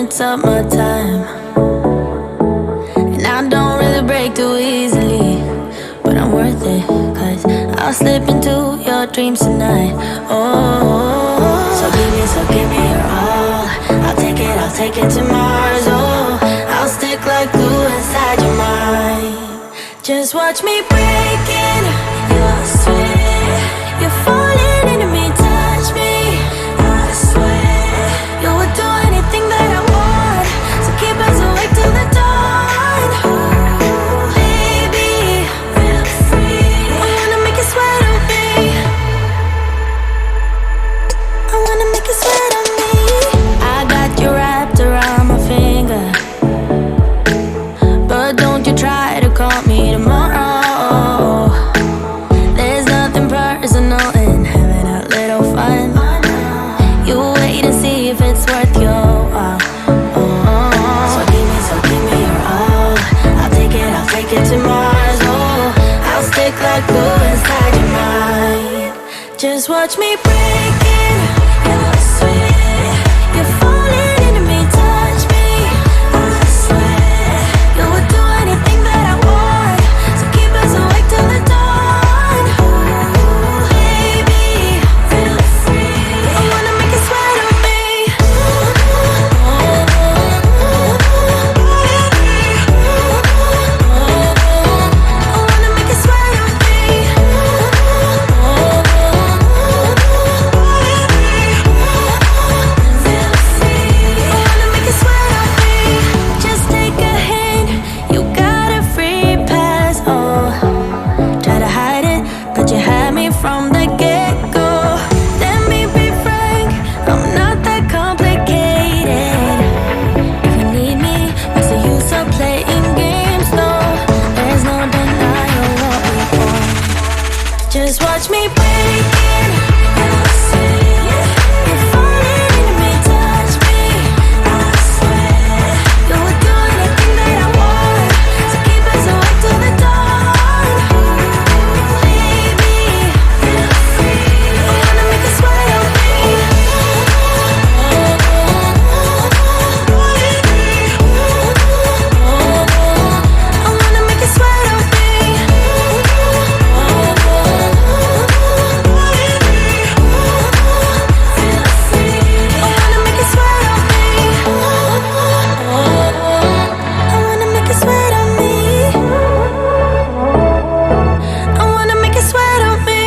moments of my time, and I don't really break too easily, but I'm worth it, 'cause I'll slip into your dreams tonight. Oh, so give me your all. I'll take it to Mars. Oh, I'll stick like glue inside your mind. Just watch me breaking your sweat. You're falling into me, touch me. I swear you would do anything that I want, so keep us awake till the dawn. Ooh, baby, feel free. I wanna make you sweat on me. I wanna make you sweat on me. I got you wrapped around my finger, but don't you try to call me tomorrow. There's nothing personal in having a little fun. You wait and see if it's worth your while. So give me your all. I'll take it to Mars. Oh, I'll stick like glue inside your mind. Just watch me breaking your sweat. You're falling into me, touch me. I swear you would do anything that I want, so keep us awake till the dawn. Ooh, baby, feel free. I wanna make you sweat on me. I wanna make you sweat on me. Feel free. I wanna make you sweat on me. Just take a hint, you got a free pass. Oh, try to hide it, but you had me from the get-go. Let me be frank, I'm not that complicated. If you need me, what's the use of playing games though? There's no denying what we want. Just watch me breaking your sweat. You're falling into me, touch me. I swear you would do anything that I want, so keep us awake till the dawn. Ooh, baby, feel free. I wanna make you sweat on me. I wanna make you sweat on me. Feel free. I wanna make you sweat on me. I wanna make you sweat on me. I wanna make you sweat on me.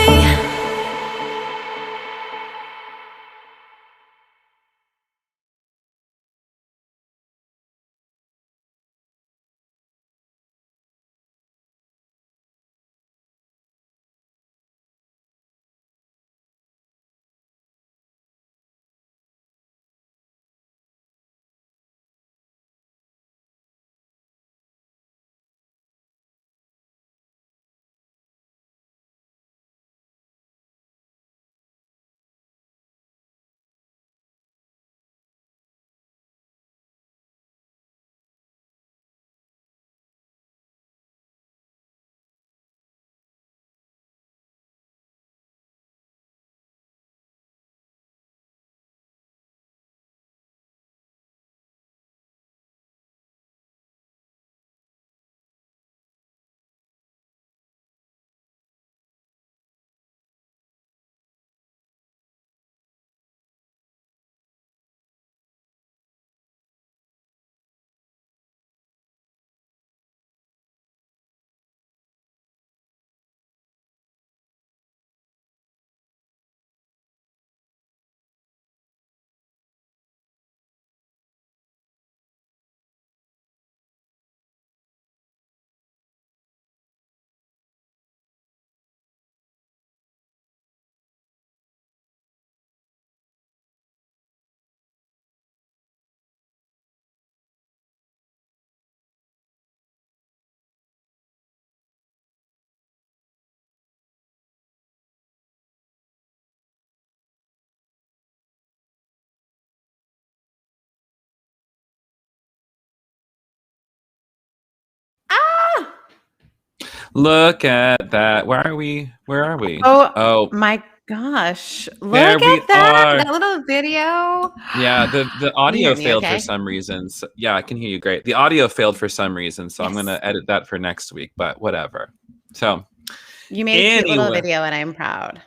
Look at that. Where are we? Oh, my gosh. Look There we at that. are. That little video. Yeah, the Can you audio hear me failed for okay? some reason. So, yeah, I can hear you great. The audio failed for some reason, so I'm Yes. gonna edit that for next week, but whatever. So You made a cute little anyway, video and I'm proud.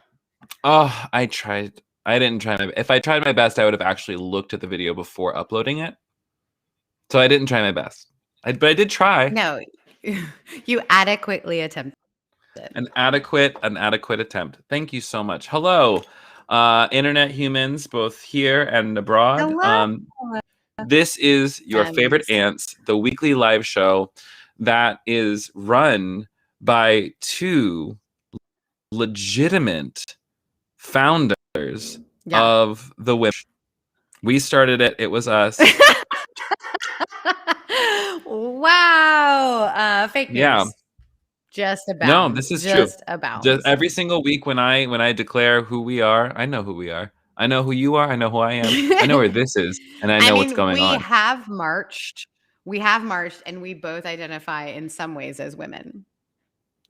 oh, I tried. I didn't try my. If I tried my best, I would have actually looked at the video before uploading it. So I didn't try my best. But I did try. No, you adequately attempted. An adequate attempt. Thank you so much. Hello, internet humans, both here and abroad. Hello. This is your favorite Friends. ants, the weekly live show that is run by two legitimate founders Yeah. of the women. We started it. It was us. Wow. Fake news. Yeah. Just about. No, this is true. About. Just every single week when I declare who we are, I know who we are. I know who you are. I know who I am. I know where this is, and I know what's going on. We have marched. We have marched, and we both identify in some ways as women.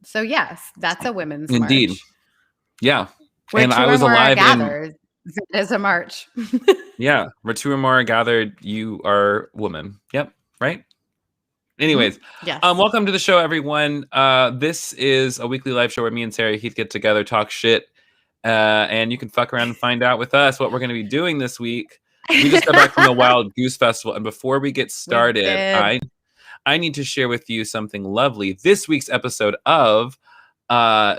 So yes, that's a women's Indeed. march. Yeah. Where and two I was or more alive are gathered, it is a march. Yeah, where two or more are gathered, you are woman. Yep, right? Anyways, yes. Welcome to the show, everyone. This is a weekly live show where me and Sarah Heath get together, talk shit, and you can fuck around and find out with us what we're going to be doing this week. We just got back from the Wild Goose Festival, and before we get started, I need to share with you something lovely. This week's episode of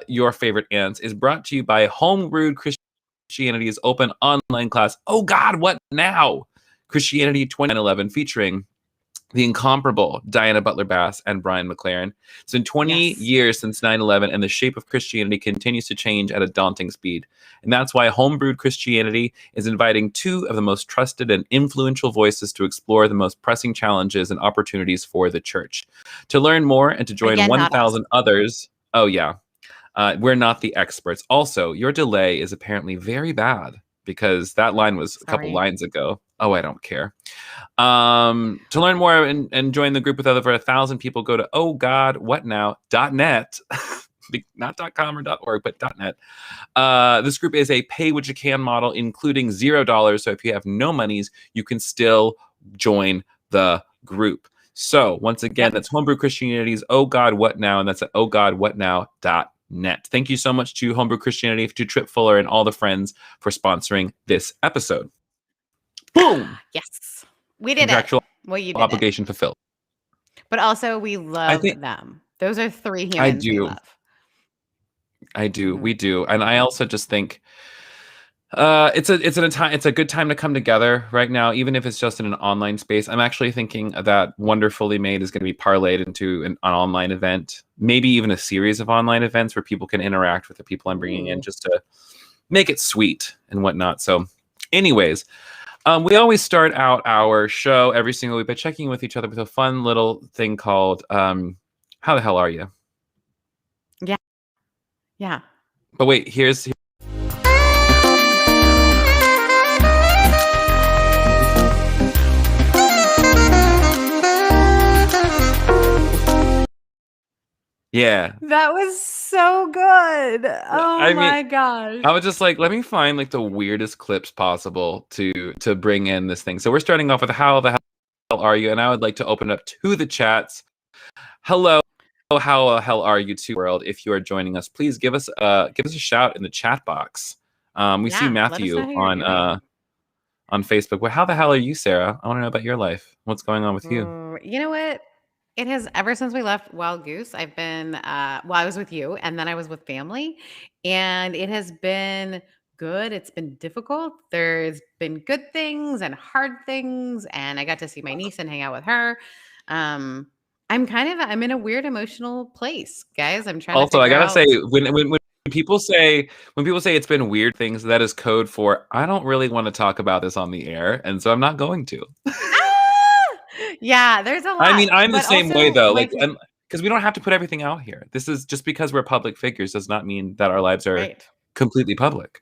Your Favorite Ants is brought to you by Homebrewed Christianity's open online class. Oh God, what now? Christianity 2011, featuring the incomparable Diana Butler Bass and Brian McLaren. It's been 20 years since 9/11, and the shape of Christianity continues to change at a daunting speed. And that's why Homebrewed Christianity is inviting two of the most trusted and influential voices to explore the most pressing challenges and opportunities for the church. To learn more and to join 1,000 others, oh yeah, we're not the experts. Also, your delay is apparently very bad because that line was a couple lines ago. Oh, I don't care. To learn more and join the group with over 1,000 people, go to ohgodwhatnow.net. Not .com or .org, but .net. This group is a pay what you can model, including $0. So if you have no monies, you can still join the group. So once again, that's Homebrew Christianity's Oh God What Now, and that's at ohgodwhatnow.net. Thank you so much to Homebrew Christianity, to Trip Fuller, and all the friends for sponsoring this episode. Boom! Yes. We did it. Well, you did obligation fulfilled. But also, we love them. Those are three humans we love. I do. We do. And I also just think it's a good time to come together right now, even if it's just in an online space. I'm actually thinking that Wonderfully Made is going to be parlayed into an online event, maybe even a series of online events where people can interact with the people I'm bringing in, just to make it sweet and whatnot. So anyways, we always start out our show every single week by checking with each other with a fun little thing called how the hell are you? Yeah. But wait, here's yeah. That was so good. Oh my gosh. I was just like, let me find like the weirdest clips possible to bring in this thing. So we're starting off with how the hell are you? And I would like to open up to the chats. Hello, how the hell are you to world? If you are joining us, please give us a shout in the chat box. We see Matthew on Facebook. Well, how the hell are you, Sarah? I want to know about your life. What's going on with you? You know what? It has, ever since we left Wild Goose, I've been, I was with you, and then I was with family, and it has been good. It's been difficult. There's been good things and hard things, and I got to see my niece and hang out with her. I'm in a weird emotional place, guys. I'm trying to figure out. Also, I gotta say, when people say it's been weird things, that is code for I don't really want to talk about this on the air, and so I'm not going to. Yeah, there's a lot. I mean, I'm the same way though, because we don't have to put everything out here. This is just because we're public figures does not mean that our lives are completely public.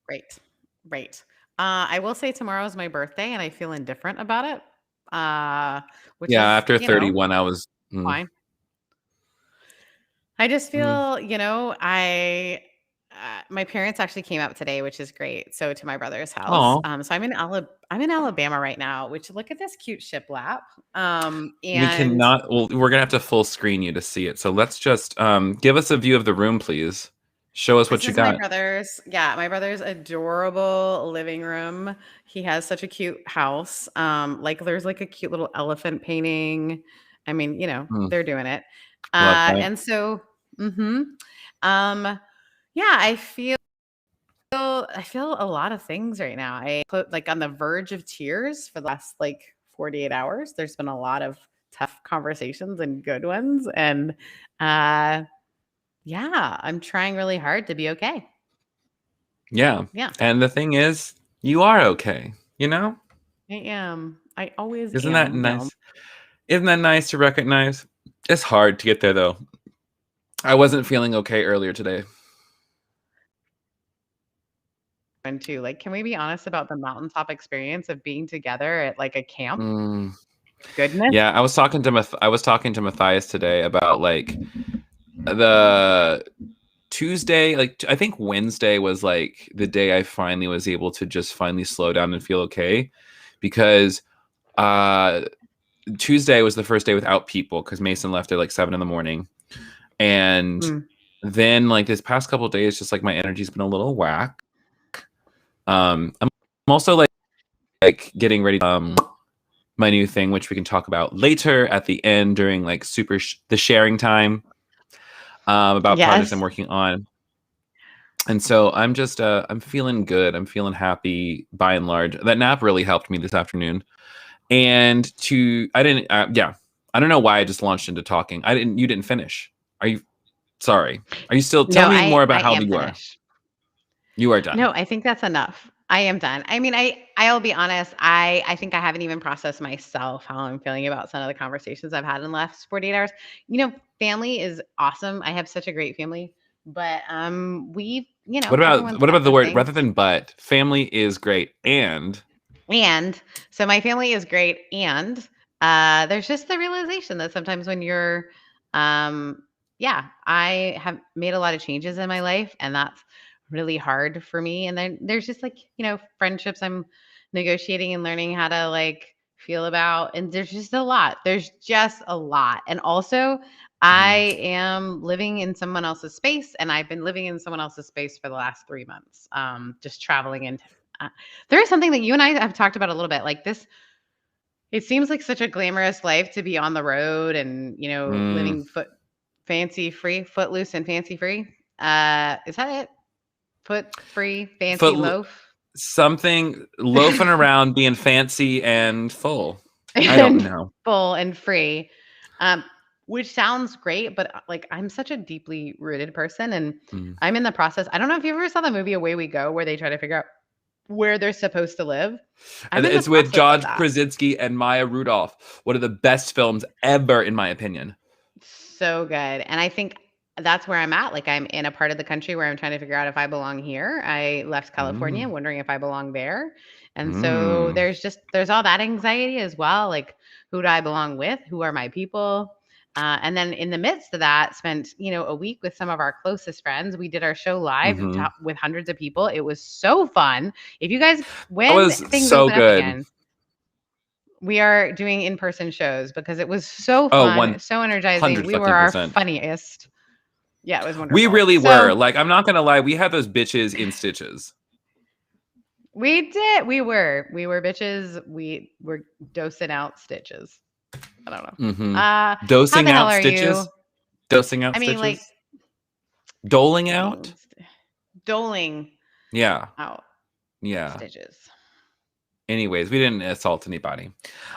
Right. I will say tomorrow is my birthday, and I feel indifferent about it. After 31, I was fine. I just feel, my parents actually came up today, which is great. So to my brother's house. Oh, So I'm in Alabama right now. Which look at this cute shiplap. we And cannot. Well, we're gonna have to full screen you to see it. So let's just give us a view of the room, please. Show us this what you is my got. brother's. Yeah, my brother's adorable living room. He has such a cute house. Like there's like a cute little elephant painting. I mean, Mm, they're doing it. love that. And so, yeah, I feel a lot of things right now. I put like on the verge of tears for the last like 48 hours. There's been a lot of tough conversations and good ones. And yeah, I'm trying really hard to be okay. Yeah. Yeah, And the thing is, you are okay. You know? I am. I always Isn't that am, Bill. nice? Isn't that nice to recognize? It's hard to get there though. I wasn't feeling okay earlier today. And too, like, can we be honest about the mountaintop experience of being together at like a camp? Mm. Goodness. Yeah, I was talking to Matthias today about like the Tuesday, like I think Wednesday was like the day I finally was able to just finally slow down and feel okay because uh Tuesday was the first day without people because Mason left at like 7 in the morning. And Mm. then like this past couple of days, just like my energy's been a little whack. I'm also like getting ready my new thing, which we can talk about later at the end during like the sharing time about projects I'm Yes. working on. And so I'm just I'm feeling good. I'm feeling happy by and large. That nap really helped me this afternoon. And I didn't yeah. I don't know why I just launched into talking. You didn't finish. Are you sorry? Are you still tell No, me more I about how am you are? finished. You are done. No, I think that's enough. I am done. I mean, I'll be honest, I think I haven't even processed myself how I'm feeling about some of the conversations I've had in the last 48 hours. Family is awesome. I have such a great family, but everyone's What got about the their word things. rather than but? Family is great and And so my family is great. And there's just the realization that sometimes when you're, yeah, I have made a lot of changes in my life, and that's really hard for me. And then there's just like, friendships I'm negotiating and learning how to like feel about. And there's just a lot. There's just a lot. And also, Mhm. I am living in someone else's space, and I've been living in someone else's space for the last 3 months, just traveling and there is something that you and I have talked about a little bit. Like this, it seems like such a glamorous life to be on the road and, Mm. living footloose and fancy free. Is that it? Foot free, fancy Foot loaf. something loafing around being fancy and full. I don't And know. full and free. Um, which sounds great, but like I'm such a deeply rooted person and Mm. I'm in the process. I don't know if you ever saw the movie Away We Go where they try to figure out where they're supposed to live. I'm in the It's with process of John that. Krasinski and Maya Rudolph. One of the best films ever, in my opinion. So good. And I think that's where I'm at. Like I'm in a part of the country where I'm trying to figure out if I belong here. I left California Mm. wondering if I belong there. And so Mm. there's all that anxiety as well. Like who do I belong with? Who are my people? And then in the midst of that, spent a week with some of our closest friends. We did our show live Hmm. with hundreds of people. It was so fun. If you guys, That when was things so open up good. again, we are doing in-person shows because it was so Oh, fun, so energizing. 100 We were fucking our percent. funniest. Yeah, it was We wonderful. really were. So Like, I'm not gonna lie, we had those bitches in stitches. we did. We were bitches. We were dosing out stitches. I don't know. Hmm. How Dosing the hell out are you? stitches. Dosing out I mean, like stitches. Doling fucking out. doling Yeah. out Yeah. stitches. Anyways, we didn't assault anybody.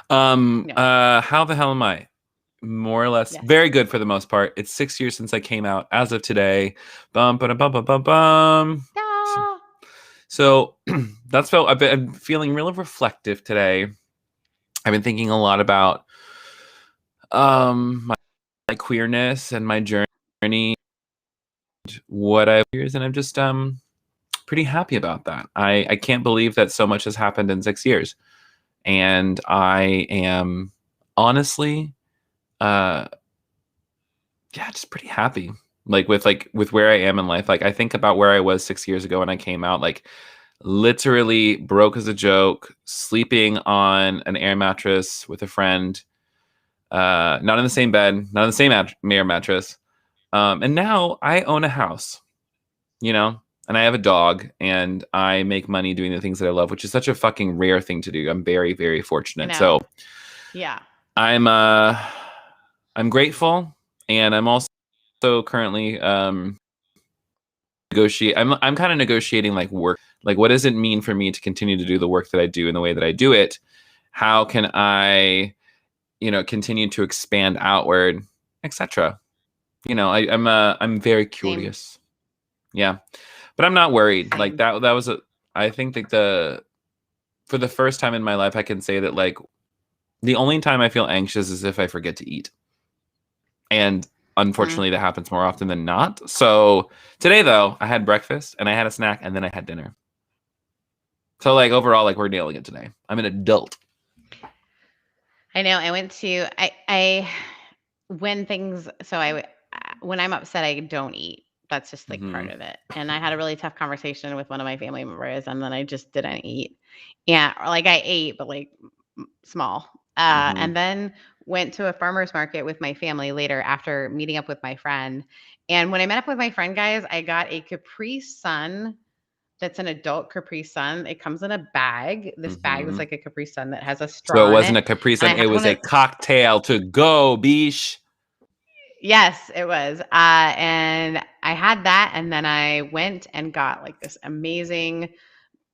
No. How the hell am I? More or less, Yes. very good for the most part. It's 6 years since I came out as of today. Bum, bum, bum, bum, bum, bum. Ah. So I've been feeling really reflective today. I've been thinking a lot about my queerness and my journey, what I've years, and I'm just pretty happy about that. I can't believe that so much has happened in 6 years. And I am honestly yeah, just pretty happy. with where I am in life. Like I think about where I was 6 years ago when I came out, like literally broke as a joke, sleeping on an air mattress with a friend, not in the same bed, not in the same air mattress. And now I own a house, you know, and I have a dog, and I make money doing the things that I love, which is such a fucking rare thing to do. I'm very, very fortunate. So yeah, I'm grateful, and I'm also currently I'm kind of negotiating like work, like what does it mean for me to continue to do the work that I do in the way that I do it? How can I, continue to expand outward, etc. I'm very curious. Yeah, but I'm not worried. Same. Like that was I think that for the first time in my life, I can say that like the only time I feel anxious is if I forget to eat. And unfortunately, that happens more often than not. So today, though, I had breakfast and I had a snack and then I had dinner. So like overall, like we're nailing it today. I'm an adult. I know. I went to when I'm upset, I don't eat. That's just like part of it. And I had a really tough conversation with one of my family members, and then I just didn't eat. Yeah, or like I ate, but like small. And then went to a farmer's market with my family later after meeting up with my friend. And when I met up with my friend, guys, I got a Capri Sun. That's an adult Capri Sun. It comes in a bag. This bag is like a Capri Sun that has a straw. So it in wasn't a Capri Sun. It was a cocktail to go, bish. Yes, it was. And I had that, and then I went and got like this amazing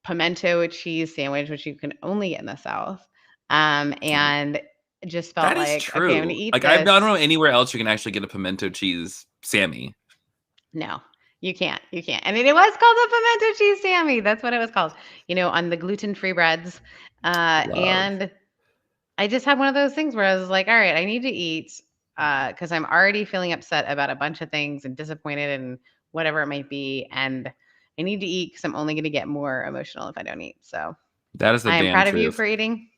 pimento cheese sandwich, which you can only get in the South. And just felt That is like, true. okay, I'm gonna eat like this. I don't know anywhere else you can actually get a pimento cheese Sammy. No, you can't. You can't. I mean, it was called a pimento cheese Sammy. That's what it was called. On the gluten-free breads. And I just had one of those things where I was like, all right, I need to eat because I'm already feeling upset about a bunch of things and disappointed and whatever it might be. And I need to eat because I'm only going to get more emotional if I don't eat. So that is the I am damn proud truth. of you for eating.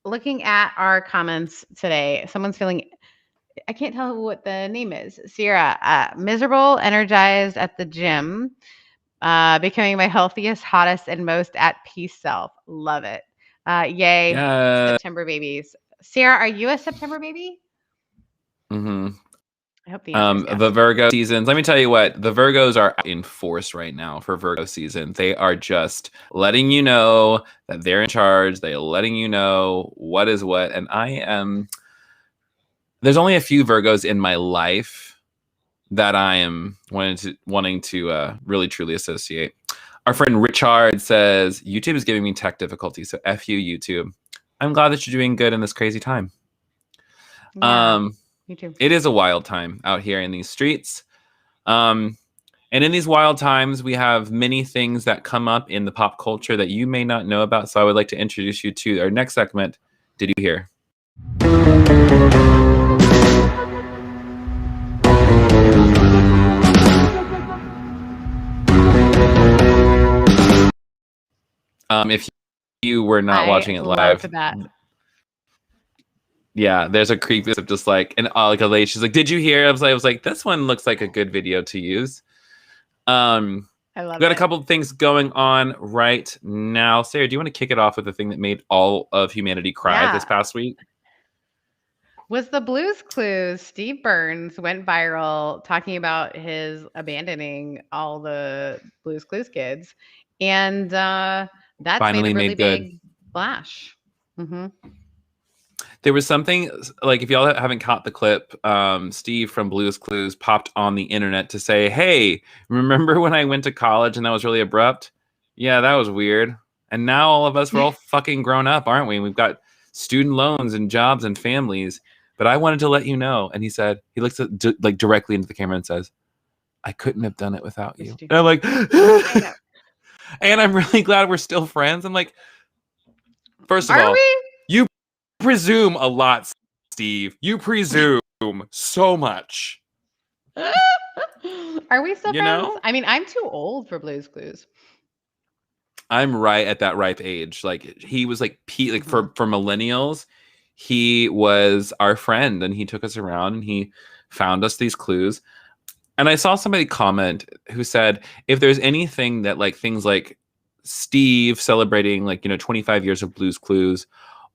Looking at our comments today, someone's feeling, I can't tell what the name is. Sierra, miserable, energized at the gym, becoming my healthiest, hottest, and most at peace self. Love it. Yay. September babies. Sarah, are you a September baby? I hope the answer is yes. The Virgo seasons. Let me tell you what, the Virgos are in force right now for Virgo season. They are just letting you know that they're in charge. They're letting you know what is what. And there's only a few Virgos in my life that I am wanting to really truly associate. Our friend Richard says, YouTube is giving me tech difficulties, so F you, YouTube. I'm glad that you're doing good in this crazy time. Yeah, me too. It is a wild time out here in these streets. And in these wild times, we have many things that come up in the pop culture that you may not know about. So I would like to introduce you to our next segment, Did You Hear? If you were not watching it live, yeah, there's a creep of just like, and like a lady, she's like, "Did you hear?" I was like, this one looks like a good video to use. I love it. Got a couple of things going on right now. Sarah, do you want to kick it off with the thing that made all of humanity cry this past week? Was the Blues Clues. Steve Burns went viral talking about his abandoning all the Blues Clues kids. And that's finally made a really big splash. There was something, like, if y'all haven't caught the clip, Steve from Blues Clues popped on the internet to say, hey, remember when I went to college and that was really abrupt? Yeah, that was weird. And now all of us, we're all fucking grown up, aren't we? We've got student loans and jobs and families. But I wanted to let you know. And he said, he looks at, like, directly into the camera and says, I couldn't have done it without you. And I'm like, and I'm really glad we're still friends. I'm like, first of all, you presume a lot, Steve. You presume so much. Are we still friends? I mean, I'm too old for Blues Clues. I'm right at that ripe age. Like, he was like for millennials, he was our friend, and he took us around and he found us these clues. And I saw somebody comment who said, if there's anything that like things like Steve celebrating like, 25 years of Blue's Clues,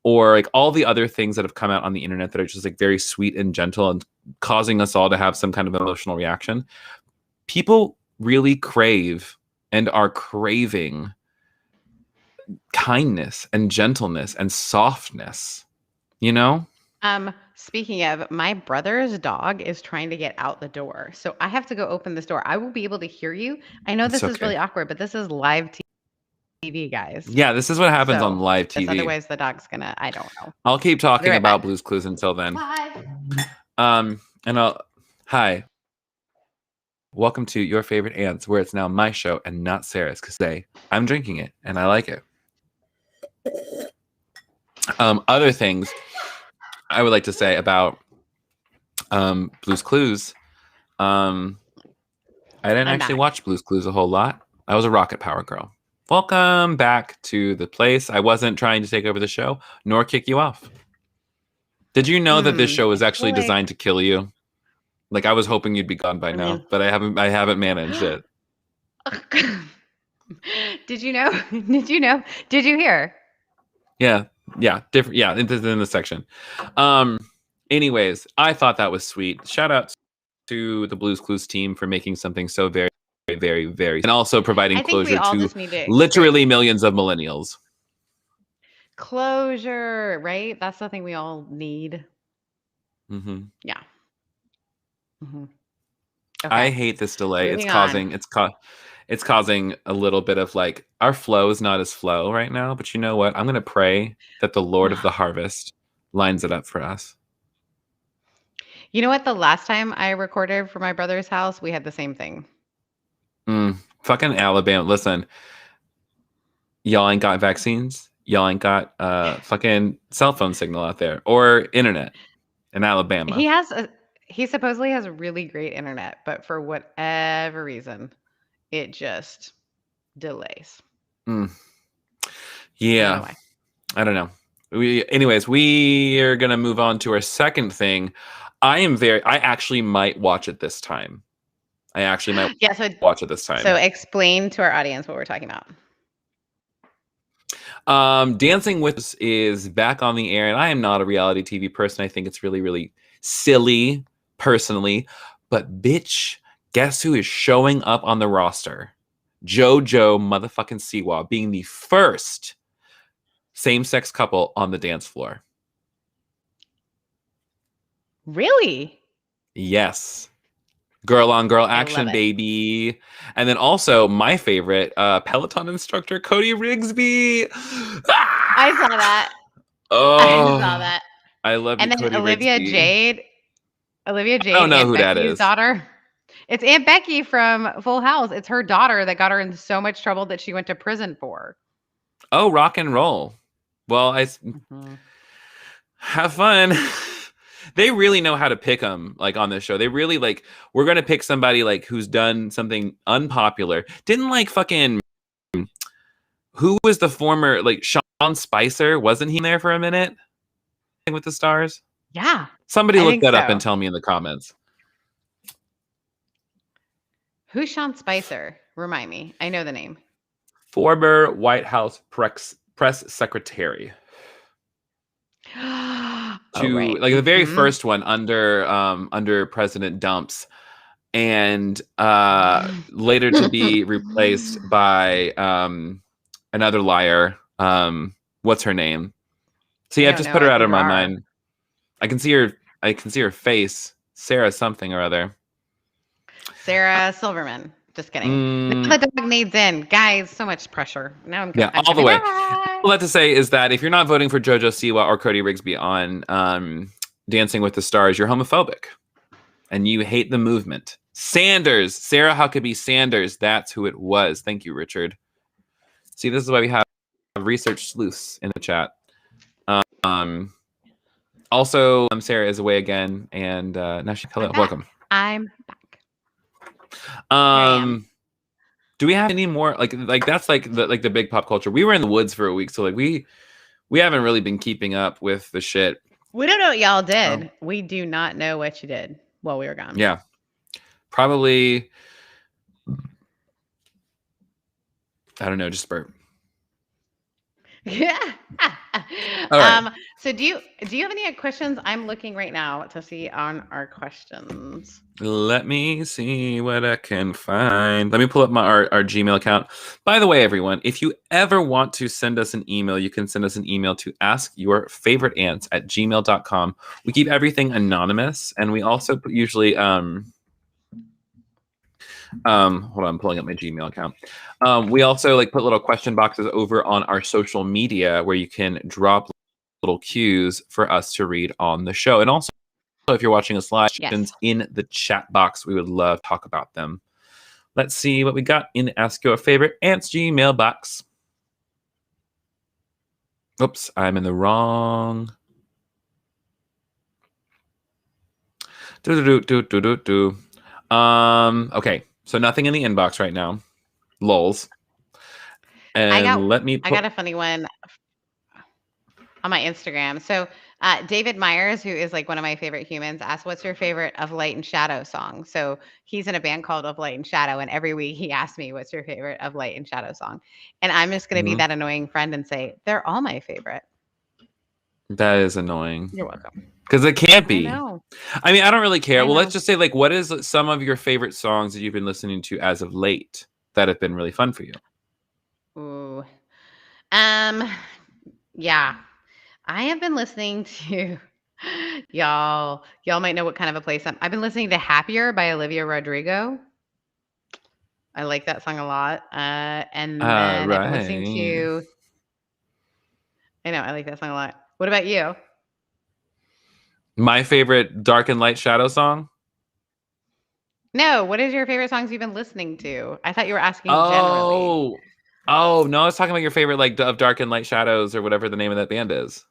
or like all the other things that have come out on the internet that are just like very sweet and gentle and causing us all to have some kind of emotional reaction, people really crave and are craving kindness and gentleness and softness, Speaking of, my brother's dog is trying to get out the door. So I have to go open this door. I will be able to hear you. I know this is really awkward, but this is live TV, guys. Yeah, this is what happens on live TV. Otherwise, the dog's gonna, I don't know. I'll keep talking about Blue's Clues until then. Bye. Hi. Welcome to Your Favorite Ants, where it's now my show and not Sarah's, because today I'm drinking it and I like it. Other things I would like to say about Blue's Clues. I didn't actually watch Blue's Clues a whole lot. I was a Rocket Power girl. Welcome back to the place. I wasn't trying to take over the show, nor kick you off. Did you know that this show is actually designed to kill you? Like, I was hoping you'd be gone by now, but I haven't managed it. Did you know? Did you know? Did you hear? Yeah, different. Yeah, in the section. Anyways, I thought that was sweet. Shout out to the Blue's Clues team for making something so very, very, very, and also providing closure to literally millions of millennials. Closure, right? That's the thing we all need. Mm-hmm. Yeah. Mm-hmm. Okay. I hate this delay. It's causing a little bit of like, our flow is not as flow right now, but you know what? I'm going to pray that the Lord of the harvest lines it up for us. You know what? The last time I recorded for my brother's house, we had the same thing. Fucking Alabama. Listen, y'all ain't got vaccines. Y'all ain't got fucking cell phone signal out there or internet in Alabama. He supposedly has really great internet, but for whatever reason, it just delays. Yeah. I don't know. We are going to move on to our second thing. I actually might watch it this time. Watch it this time. So explain to our audience what we're talking about. Dancing with Us is back on the air, and I am not a reality TV person. I think it's really, really silly, personally. But bitch, guess who is showing up on the roster? JoJo motherfucking Siwa being the first same-sex couple on the dance floor. Really? Yes. Girl on girl action, baby. And then also my favorite Peloton instructor, Cody Rigsby. I saw that. Oh, I saw that. I love you, and then Cody Olivia Rigsby. Jade. I don't know Aunt who Becky's that is. Daughter. It's Aunt Becky from Full House. It's her daughter that got her in so much trouble that she went to prison for. Oh, rock and roll. Well, have fun. They really know how to pick them, like, on this show. They really, like, we're going to pick somebody, like, who's done something unpopular. Didn't, like, fucking, who was the former, like, Sean Spicer? Wasn't he there for a minute with the stars? Yeah. Somebody look that up and tell me in the comments. Who's Sean Spicer? Remind me. I know the name. Former White House press secretary. Like the very first one under President Dumps, and later to be replaced by another liar. What's her name? See, I've just put her out of my mind. I can see her face. Sarah something or other. Sarah Silverman. Just kidding. The dog needs in. Guys, so much pressure. Now I'm all the way. All that to say is that if you're not voting for JoJo Siwa or Cody Rigsby on Dancing with the Stars, you're homophobic. And you hate the movement. Sanders. Sarah Huckabee Sanders. That's who it was. Thank you, Richard. See, this is why we have research sleuths in the chat. Also, Sarah is away again. And now hello. Welcome. I'm back. Do we have any more like that's like the big pop culture? We were in the woods for a week, so like we haven't really been keeping up with the shit. We don't know what y'all did. We do not know what you did while we were gone. Yeah. Probably, I don't know, just burp. Yeah. All right. So do you have any questions? I'm looking right now to see on our questions. Let me see what I can find. Let me pull up our Gmail account. By the way, everyone, if you ever want to send us an email, you can send us an email to askyourfavoriteants@gmail.com. We keep everything anonymous, and we also usually hold on, I'm pulling up my Gmail account. We also like put little question boxes over on our social media where you can drop little cues for us to read on the show. And also, if you're watching us live, Yes. in the chat box, we would love to talk about them. Let's see what we got in Ask Your Favorite Ants Gmail box. Oops, I'm in the wrong. Okay, so nothing in the inbox right now. Lols. And I got a funny one on my Instagram. So David Myers, who is like one of my favorite humans, asked, "What's your favorite Of Light and Shadow song?" So he's in a band called Of Light and Shadow, and every week he asks me, "What's your favorite Of Light and Shadow song?" And I'm just going to be that annoying friend and say, "They're all my favorite." That is annoying. You're welcome. Because it can't be. I mean, I don't really care. Well, let's just say, like, what is some of your favorite songs that you've been listening to as of late that have been really fun for you? Ooh. Yeah. I have been listening to y'all might know what kind of a place I've been listening to Happier by Olivia Rodrigo. I like that song a lot. And then I've been listening to I know, I like that song a lot. What about you? My favorite Dark and Light Shadow song? No, what is your favorite songs you've been listening to? I thought you were asking generally. Oh, no, I was talking about your favorite, like, of Dark and Light Shadows or whatever the name of that band is.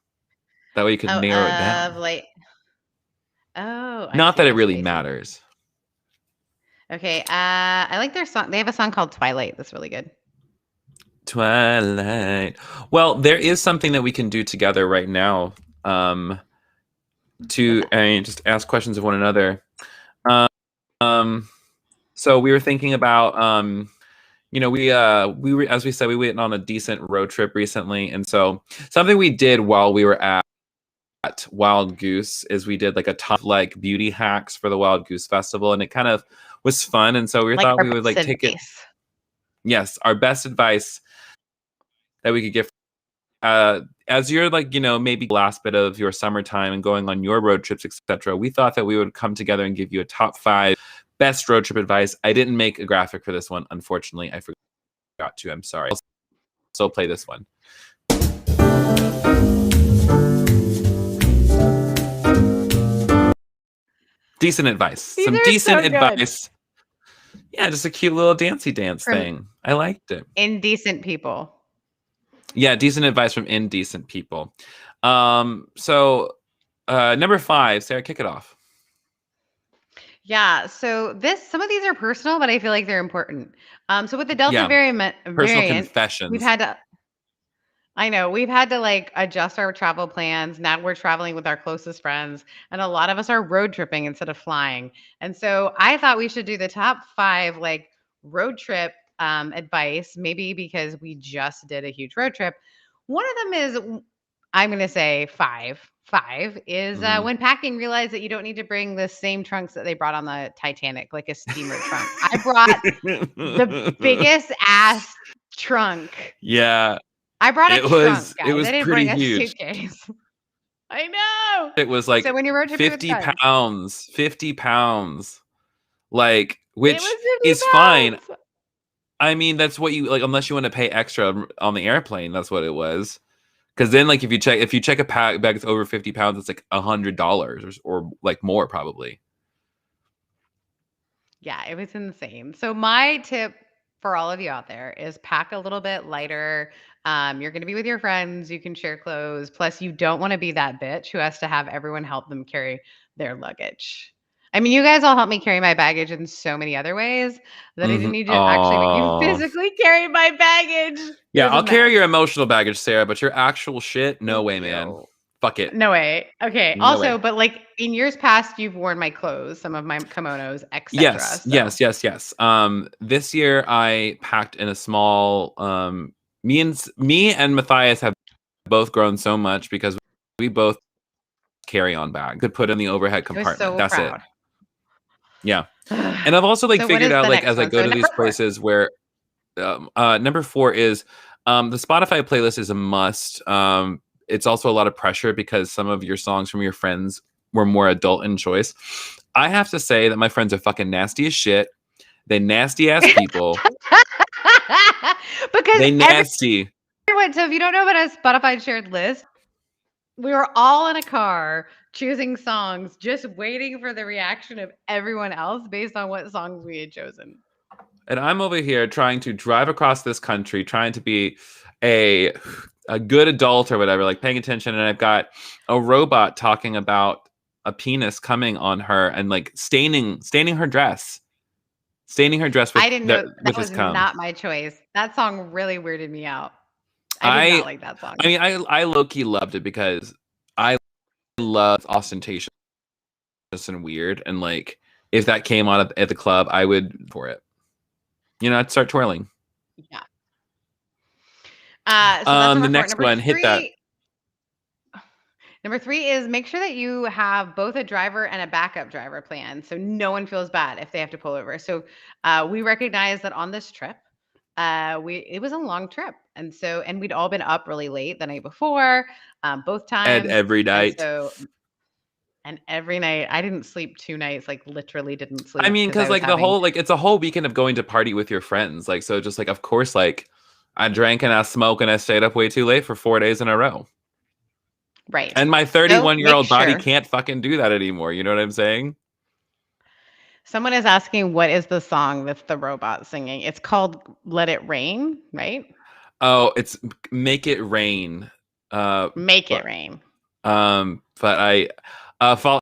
That way you could narrow it down. Not that it really matters. Okay, I like their song. They have a song called Twilight that's really good. Twilight. Well, there is something that we can do together right now to just ask questions of one another. So we were thinking about we were, as we said, we went on a decent road trip recently, and so something we did while we were at Wild Goose is we did like a top like beauty hacks for the Wild Goose Festival, and it kind of was fun, and so we thought we would like take it. Yes, our best advice that we could give as you're like, maybe last bit of your summertime and going on your road trips, etc. We thought that we would come together and give you a top 5 best road trip advice. I didn't make a graphic for this one, unfortunately. I forgot to. I'm sorry. I'll still play this one. Decent advice. Some decent advice. Yeah, just a cute little dancey dance thing. I liked it. Indecent people. Yeah, decent advice from indecent people. So number 5, Sarah, kick it off. Yeah, so some of these are personal, but I feel like they're important. So with the Delta variant, personal confessions. we've had to like adjust our travel plans. Now we're traveling with our closest friends, and a lot of us are road tripping instead of flying. And so I thought we should do the top 5 like road trip advice, maybe because we just did a huge road trip. One of them is, I'm going to say 5. 5 is when packing, realize that you don't need to bring the same trunks that they brought on the Titanic, like a steamer trunk. I brought the biggest ass trunk. Yeah. I brought a trunk, guys. It was I didn't pretty bring a huge. Suitcase. I know. It was like so when you're road tripping 50 pounds. 50 pounds. Like, which is pounds. Fine. I mean, that's what you like, unless you want to pay extra on the airplane. That's what it was. Because then, like, if you check a bag that's over 50 pounds, it's like $100 or like more probably. Yeah, it was insane. So my tip for all of you out there is pack a little bit lighter. You're going to be with your friends. You can share clothes. Plus, you don't want to be that bitch who has to have everyone help them carry their luggage. I mean, you guys all help me carry my baggage in so many other ways that I didn't need to actually make you physically carry my baggage. Yeah, I'll carry your emotional baggage, Sarah, but your actual shit, no way, man. Fuck it. No way. Okay. No Also, way. but like in years past, you've worn my clothes, some of my kimonos, etc. Yes, So yes. This year I packed in a small. Me and Matthias have both grown so much because we both carry on bag could put in the overhead I was compartment. so That's it. proud. Yeah, and I've also like So what figured is out the like next as I one? go So to these number 4. places where number 4 is the Spotify playlist is a must. It's also a lot of pressure because some of your songs from your friends were more adult in choice. I have to say that my friends are fucking nasty as shit. They nasty ass people. Because They nasty. everyone, so if you don't know about a Spotify shared list, we were all in a car choosing songs, just waiting for the reaction of everyone else based on what songs we had chosen. And I'm over here trying to drive across this country, trying to be a good adult or whatever, like paying attention. And I've got a robot talking about a penis coming on her and like staining her dress I didn't know with that his was cum. not my choice. That song really weirded me out. I did not like that song. I low key loved it because I love ostentatious and weird, and like if that came on at the club, I would for it. You know, I'd start twirling. Yeah. So that's The number 4. next one, hit that. Number 3 is make sure that you have both a driver and a backup driver plan, so no one feels bad if they have to pull over. So we recognize that on this trip, it was a long trip, and we'd all been up really late the night before, both And times, every and night. so and every night I didn't sleep 2 nights, like literally didn't I sleep mean, because I because was like the having whole like it's a whole weekend of going to party with your friends. Like so, just like of course, like I drank and I smoked and I stayed up way too late for 4 days in a row. right. And my So make 31-year-old body sure. can't fucking do that anymore. You know what I'm saying? Someone is asking what is the song that's the robot singing? It's called Let It Rain, right? Oh, it's Make It Rain. Make But It Rain. but follow,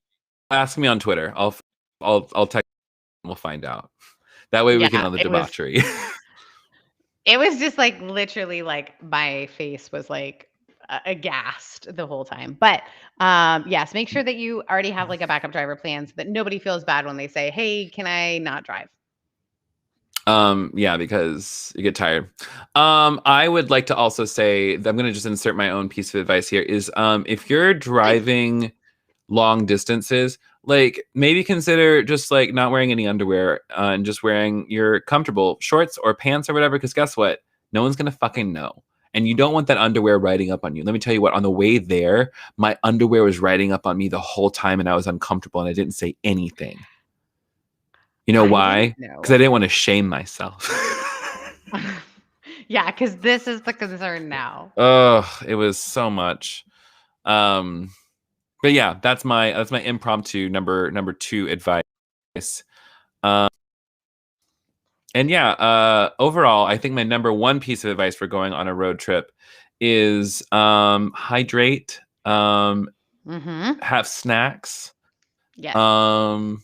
ask me on Twitter. I'll text and we'll find out. That way we can Yeah, on the debauchery. it was just like literally like my face was like aghast the whole time. But yes, make sure that you already have like a backup driver plan so that nobody feels bad when they say, "Hey, can I not drive?" Yeah, because you get tired. I would like to also say that I'm going to just insert my own piece of advice here is if you're driving long distances, like maybe consider just like not wearing any underwear and just wearing your comfortable shorts or pants or whatever, because guess what? No one's going to fucking know. And you don't want that underwear riding up on you. Let me tell you what, on the way there, my underwear was riding up on me the whole time and I was uncomfortable and I didn't say anything. You know I why? didn't Because I know. didn't want to shame myself. Yeah, because this is the concern now. Oh, it was so much. Um, but yeah, that's my impromptu number 2 advice. Um, and yeah, overall, I think my number 1 piece of advice for going on a road trip is hydrate, Mm-hmm. have snacks, Yes. and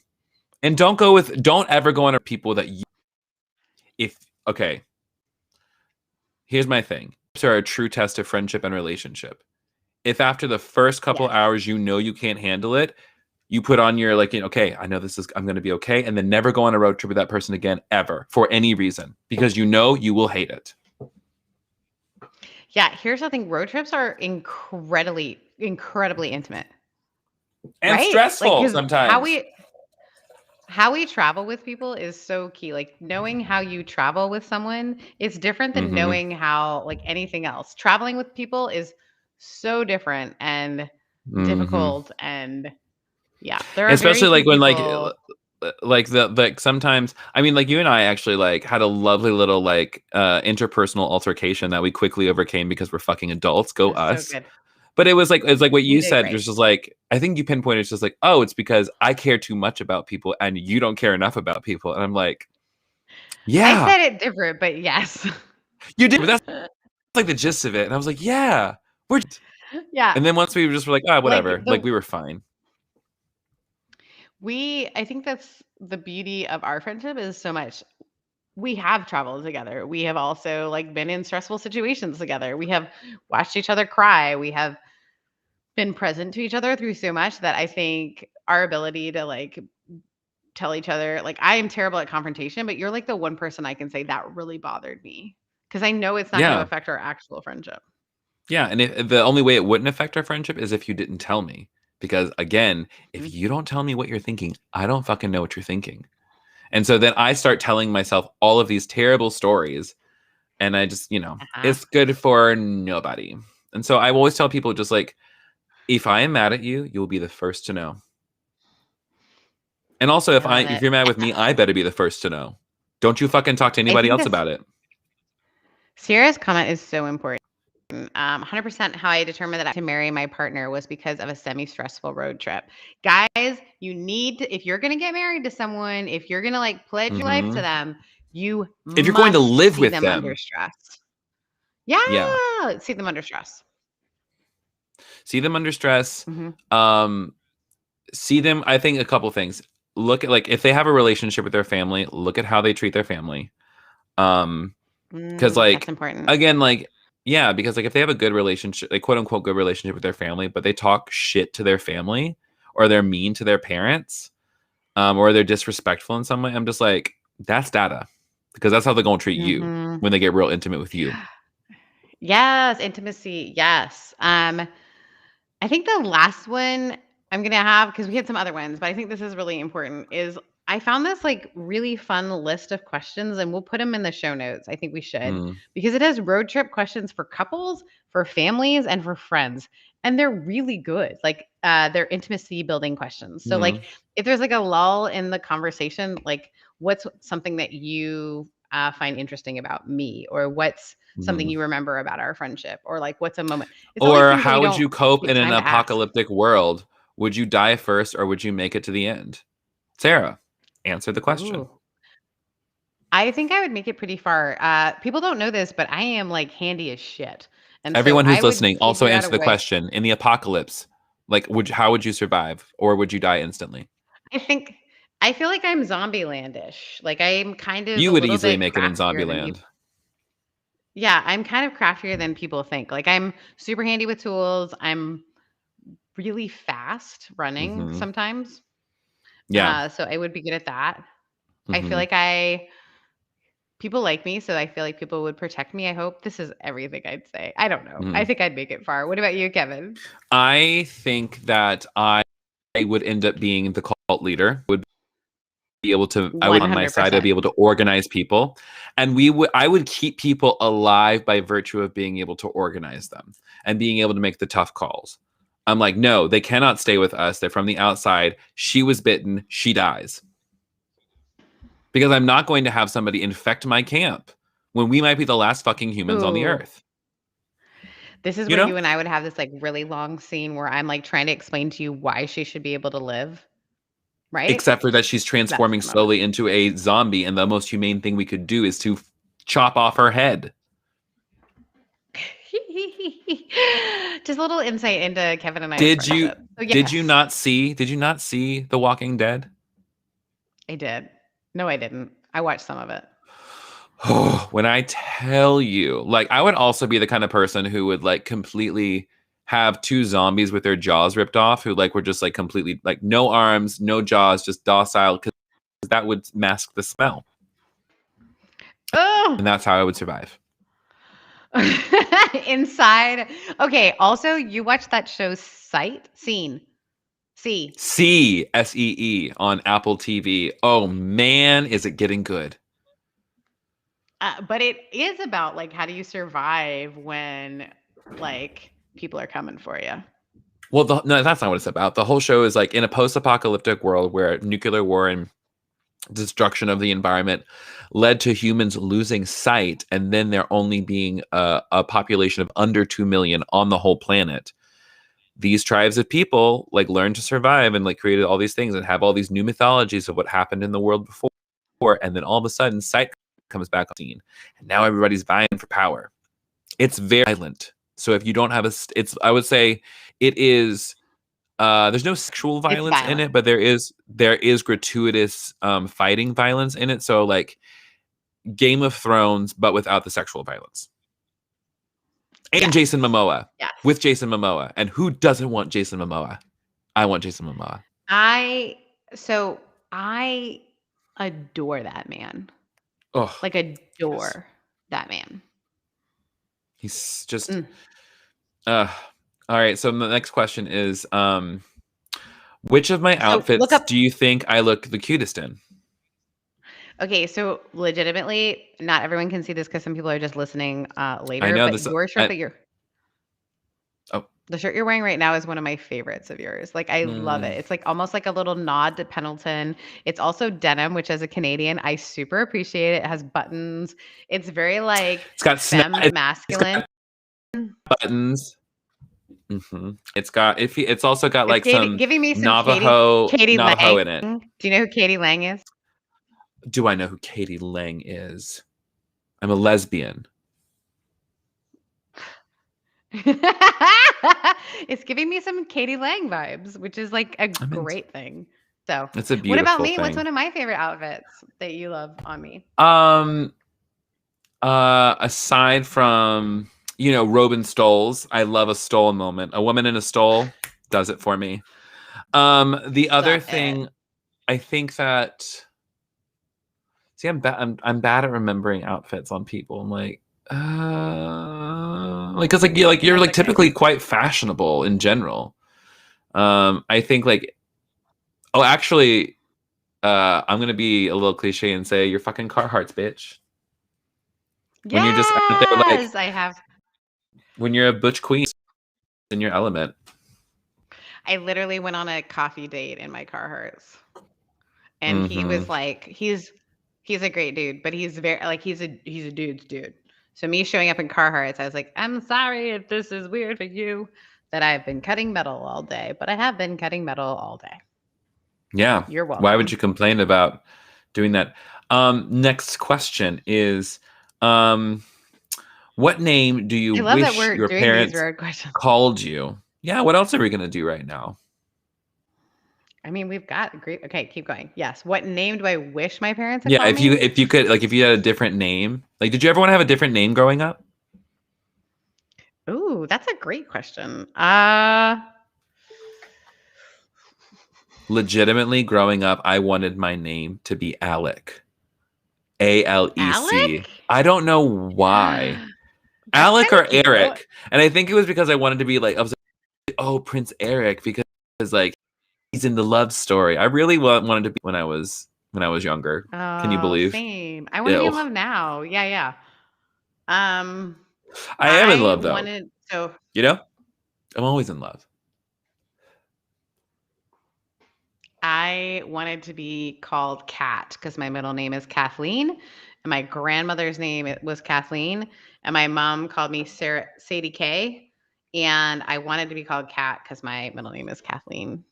don't ever go on a people that you, if okay. Here's my thing. These are a true test of friendship and relationship. If after the first couple Yes. hours you know you can't handle it, you put on your like, okay, I know I'm going to be okay, and then never go on a road trip with that person again ever for any reason because you know you will hate it. Yeah, here's the thing. Road trips are incredibly intimate. And Right? Like stressful cuz sometimes. how we travel with people is so key. Like knowing how you travel with someone is different than Mm-hmm. knowing how like anything else. Traveling with people is so different and Mm-hmm. difficult, and yeah, there are very Especially few like when people. like sometimes, I mean, like you and I actually like had a lovely little like interpersonal altercation that we quickly overcame because we're fucking adults. Go That's so us. good. But it's like what We you did said, great. just like I think you pinpointed, it's just like, oh, it's because I care too much about people and you don't care enough about people. And I'm like, I yeah, said it different, but yes. you did, but that's like the gist of it. And I was like, yeah, we're Yeah, and then once we just were like, ah, like whatever, like the we were fine. I think that's the beauty of our friendship is so much we have traveled together. We have also like been in stressful situations together. We have watched each other cry. We have been present to each other through so much that I think our ability to like tell each other, like, I am terrible at confrontation, but you're like the one person I can say that really bothered me because I know it's not going to Yeah. affect our actual friendship. Yeah. And if the only way it wouldn't affect our friendship is if you didn't tell me. Because again, if you don't tell me what you're thinking, I don't fucking know what you're thinking. And so then I start telling myself all of these terrible stories. And I just, Uh-huh. it's good for nobody. And so I always tell people just like, if I am mad at you, you'll be the first to know. And also, I love if it. you're mad with me, I better be the first to know. Don't you fucking talk to I anybody think else this about it. Sierra's comment is so important. 100% how I determined that I to marry my partner was because of a semi-stressful road trip. Guys, you need to, if you're going to get married to someone, if you're going to like pledge your life to Mhm. them, you If you're going to must live see with them under them, stress. yeah, Yeah, see them under stress. see them under stress. Hmm. Um, see them. I think a couple things. Look at like if they have a relationship with their family, look at how they treat their family. Because That's like important. again, like yeah, because like if they have a good relationship, like quote unquote good relationship with their family, but they talk shit to their family or they're mean to their parents, or they're disrespectful in some way, I'm just like, that's data. Because that's how they're gonna treat you Hmm. when they get real intimate with you. Yes, intimacy. Yes. I think the last one I'm gonna have, because we had some other ones, but I think this is really important, is I found this like really fun list of questions and we'll put them in the show notes. I think we should, Mm, because it has road trip questions for couples, for families, and for friends. And they're really good. Like they're intimacy building questions. So like mhm, if there's like a lull in the conversation, like what's something that you find interesting about me, or what's something mhm. you remember about our friendship, or like what's a moment. It's always Or things that we how would don't you cope take in an time to ask. apocalyptic world? Would you die first or would you make it to the end? Sarah, answer the question. Ooh. I think I would make it pretty far. People don't know this, but I am like handy as shit. And so Everyone I who's would listening, also figure out answer a the way. question. In the apocalypse, like how would you survive? Or would you die instantly? I think I feel like I'm zombie landish. Like I'm kind of You a would little easily bit make it in craftier than people. Zombieland. Yeah, I'm kind of craftier than people think. Like I'm super handy with tools. I'm really fast running Hmm. sometimes. Yeah. So I would be good at that. I feel Hmm. like people like me, so I feel like people would protect me, I hope. This is everything I'd say. I don't know. Hmm. I think I'd make it far. What about you, Kevin? I think that I would end up being the cult leader. Would be able to. I would on my side. I'd be 100%. able to organize people, and I would keep people alive by virtue of being able to organize them and being able to make the tough calls. I'm like, no, they cannot stay with us. They're from the outside. She was bitten. She dies. Because I'm not going to have somebody infect my camp when we might be the last fucking humans on the Ooh. earth. This is You where know? you and I would have this like really long scene where I'm like trying to explain to you why she should be able to live, right? Except for that she's That's transforming the moment. slowly into a zombie, and the most humane thing we could do is to chop off her head. Just a little insight into Kevin and I's Did you friendship. So yes, did you not see The Walking Dead? I did. No, I didn't. I watched some of it. When I tell you, like I would also be the kind of person who would like completely have two zombies with their jaws ripped off who like were just like completely like no arms, no jaws, just docile because that would mask the smell. Oh, And that's how I would survive. inside. Okay. Also, you watched that show Sight? Scene. See. CSEE on Apple TV. Oh man, is it getting good? But it is about like how do you survive when like people are coming for you. Well, no, that's not what it's about. The whole show is like in a post-apocalyptic world where nuclear war and destruction of the environment led to humans losing sight, and then there only being a population of under 2 million on the whole planet. These tribes of people like learned to survive and like created all these things and have all these new mythologies of what happened in the world before, and then all of a sudden sight comes back on scene, and now everybody's vying for power. It's very violent. So if you don't have it's I would say it is there's no sexual It's violence in violent. it, but there is gratuitous fighting violence in it. So like Game of Thrones, but without the sexual violence. And Jason Momoa. Yes. With Jason Momoa. And who doesn't want Jason Momoa? I want Jason Momoa. I adore that man. Oh, Like adore that man. he's just Mm. all right. So the next question is which of my So look outfits up. do you think I look the cutest in? Okay, so legitimately, not everyone can see this because some people are just listening I later. know But this. your shirt that you're Oh. the shirt you're wearing right now is one of my favorites of yours. Like I love it. It's like almost like a little nod to Pendleton. It's also denim, which as a Canadian, I super appreciate it. It has buttons. It's very like It's got femme it's masculine. got buttons. It's also got It's like some giving me some Navajo Katie Lang. in it. Do you know who Katie Lang is? Do I know who Katie Lang is? I'm a lesbian. It's giving me some Katie Lang vibes, which is like a great thing. So, It's a what about beautiful me? What's thing. one of my favorite outfits that you love on me? Aside from robe and stoles, I love a stole moment. A woman in a stole does it for me. The other Stop it. thing, I think that I'm bad at remembering outfits on people. I'm like, because you're That's okay. typically quite fashionable in general. I think actually, I'm gonna be a little cliche and say you're fucking Carhartts, bitch. When you're just out there, Yes, I have. when you're a butch queen in your element. I literally went on a coffee date in my Carhartts, and he was like, he's a great dude, but he's very like he's a dude's dude. So me showing up in Carhartts, I was like, I'm sorry if this is weird for you that I've been cutting metal all day, but I have been cutting metal all day. Yeah. You're welcome. Why would you complain about doing that? Next question is, what name do you I love that wish we're your doing these parents road questions. called you? Yeah. What else are we gonna do right now? I mean, we've got great. Okay, keep going. Yes. What name do I wish my parents had Yeah. called me? If you could if you had a different name, did you ever want to have a different name growing up? Ooh, that's a great question. Legitimately, growing up, I wanted my name to be Alec. Alec. Alec? I don't know why. That's Alec kind or of cute. Eric. And I think it was because I wanted to be I was like, oh, Prince Eric, because he's in the love story. I really wanted to be when I was younger. Can you Oh, believe? same. I want to be Ew. in love now. Yeah, yeah. I am in I love though. wanted so I'm always in love. I wanted to be called Kat because my middle name is Kathleen, and my grandmother's name was Kathleen, and my mom called me Sadie K, and I wanted to be called Kat because my middle name is Kathleen,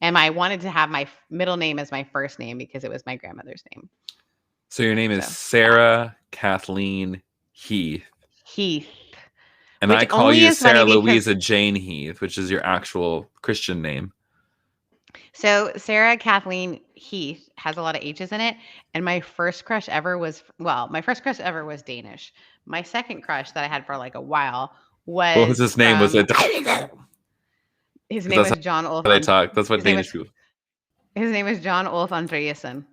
and I wanted to have my middle name as my first name because it was my grandmother's name. So your name is So Sarah Kathleen Heath. Heath. And Which I call only you is funny Sarah because Louisa Jane Heath, which is your actual Christian name. so Sarah Kathleen Heath has a lot of H's in it, and my first crush ever was Danish. My second crush that I had for like a while What was was his name? Was from it? Because his name that's was John Ulf. how they talk. That's what His name Danish was people. his name was John Ulf Andreasen.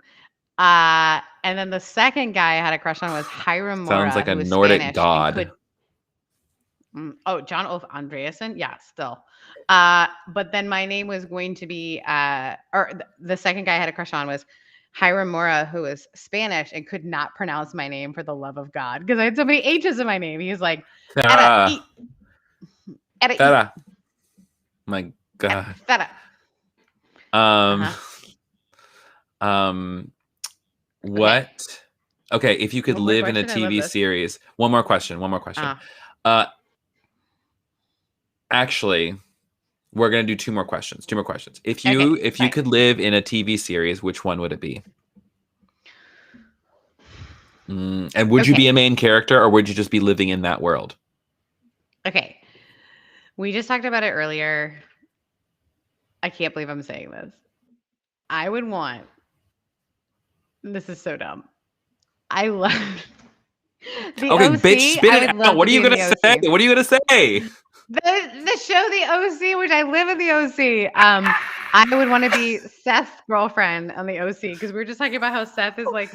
And then the second guy I had a crush on was Hiram Mora, Sounds like a who was Nordic Spanish god. and could. John Ulf Andreasen? Yeah, still. But then my name was going to be, the second guy I had a crush on was Hiram Mora, who was Spanish and could not pronounce my name for the love of God because I had so many H's in my name. He was like, Sarah. Era, Sarah. My God. Feta. Um. Uh-huh. What? Okay, if you could One more live in a question. I love TV this. series. One more question. Actually, we're gonna do two more questions. If you could live in a TV series, which one would it be? And would you be a main character, or would you just be living in that world? Okay. We just talked about it earlier. I can't believe I'm saying this. I would want. This is so dumb. I love. The Okay, OC. bitch, spit I it would out. love What to are be you in gonna the say? OC. What are you gonna say? The show The OC, which I live in the OC. I would want to be Seth's girlfriend on the OC because we were just talking about how Seth is like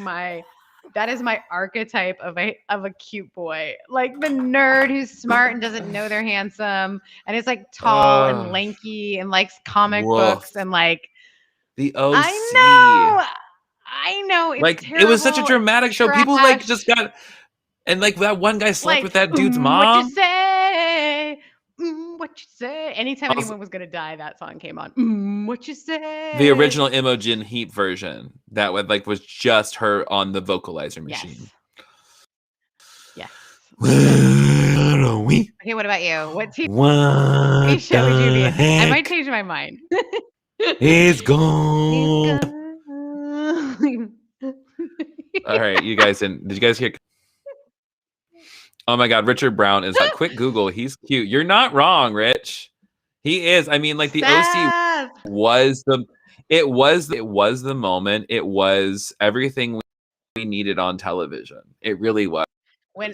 that is my archetype of a cute boy. Like the nerd who's smart and doesn't know they're handsome and is like tall and lanky and likes comic Woof. books and like The OC. I know it's Like it was such a terrible. It's dramatic show. People like just trash. got and like that one guy slept Like, with that dude's what you mom. say? What you say? Anytime Also, anyone was gonna die, that song came on. What you say? the original Imogen Heap version that was just her on the vocalizer machine. Yes. We Okay, what about you? What TV what show would you be the in? I might heck change my mind. is He's gone? gone. All right, you guys did you guys hear? Oh my God, Richard Brown is a quick Google. He's cute. You're not wrong, Rich. He is. I mean, like the OC Steph! was it was the moment. It was everything we needed on television. It really was. When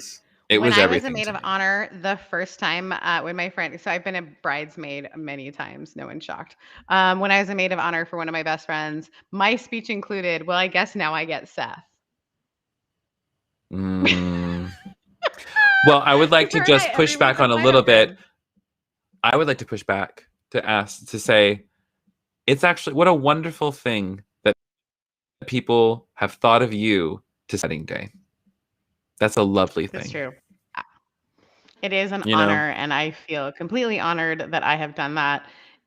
It when was I was a everything maid to of me. honor the first time with my friend, so I've been a bridesmaid many times. No one's shocked. When I was a maid of honor for one of my best friends, my speech included, "Well, I guess now I get Seth." Mm. Well, I would like Because to her and just I, push everyone's back on a quite little bit. good. I would like to push back to say it's actually what a wonderful thing that people have thought of you to wedding day. That's a lovely thing. That's true. It is an You know? honor, and I feel completely honored that I have done that.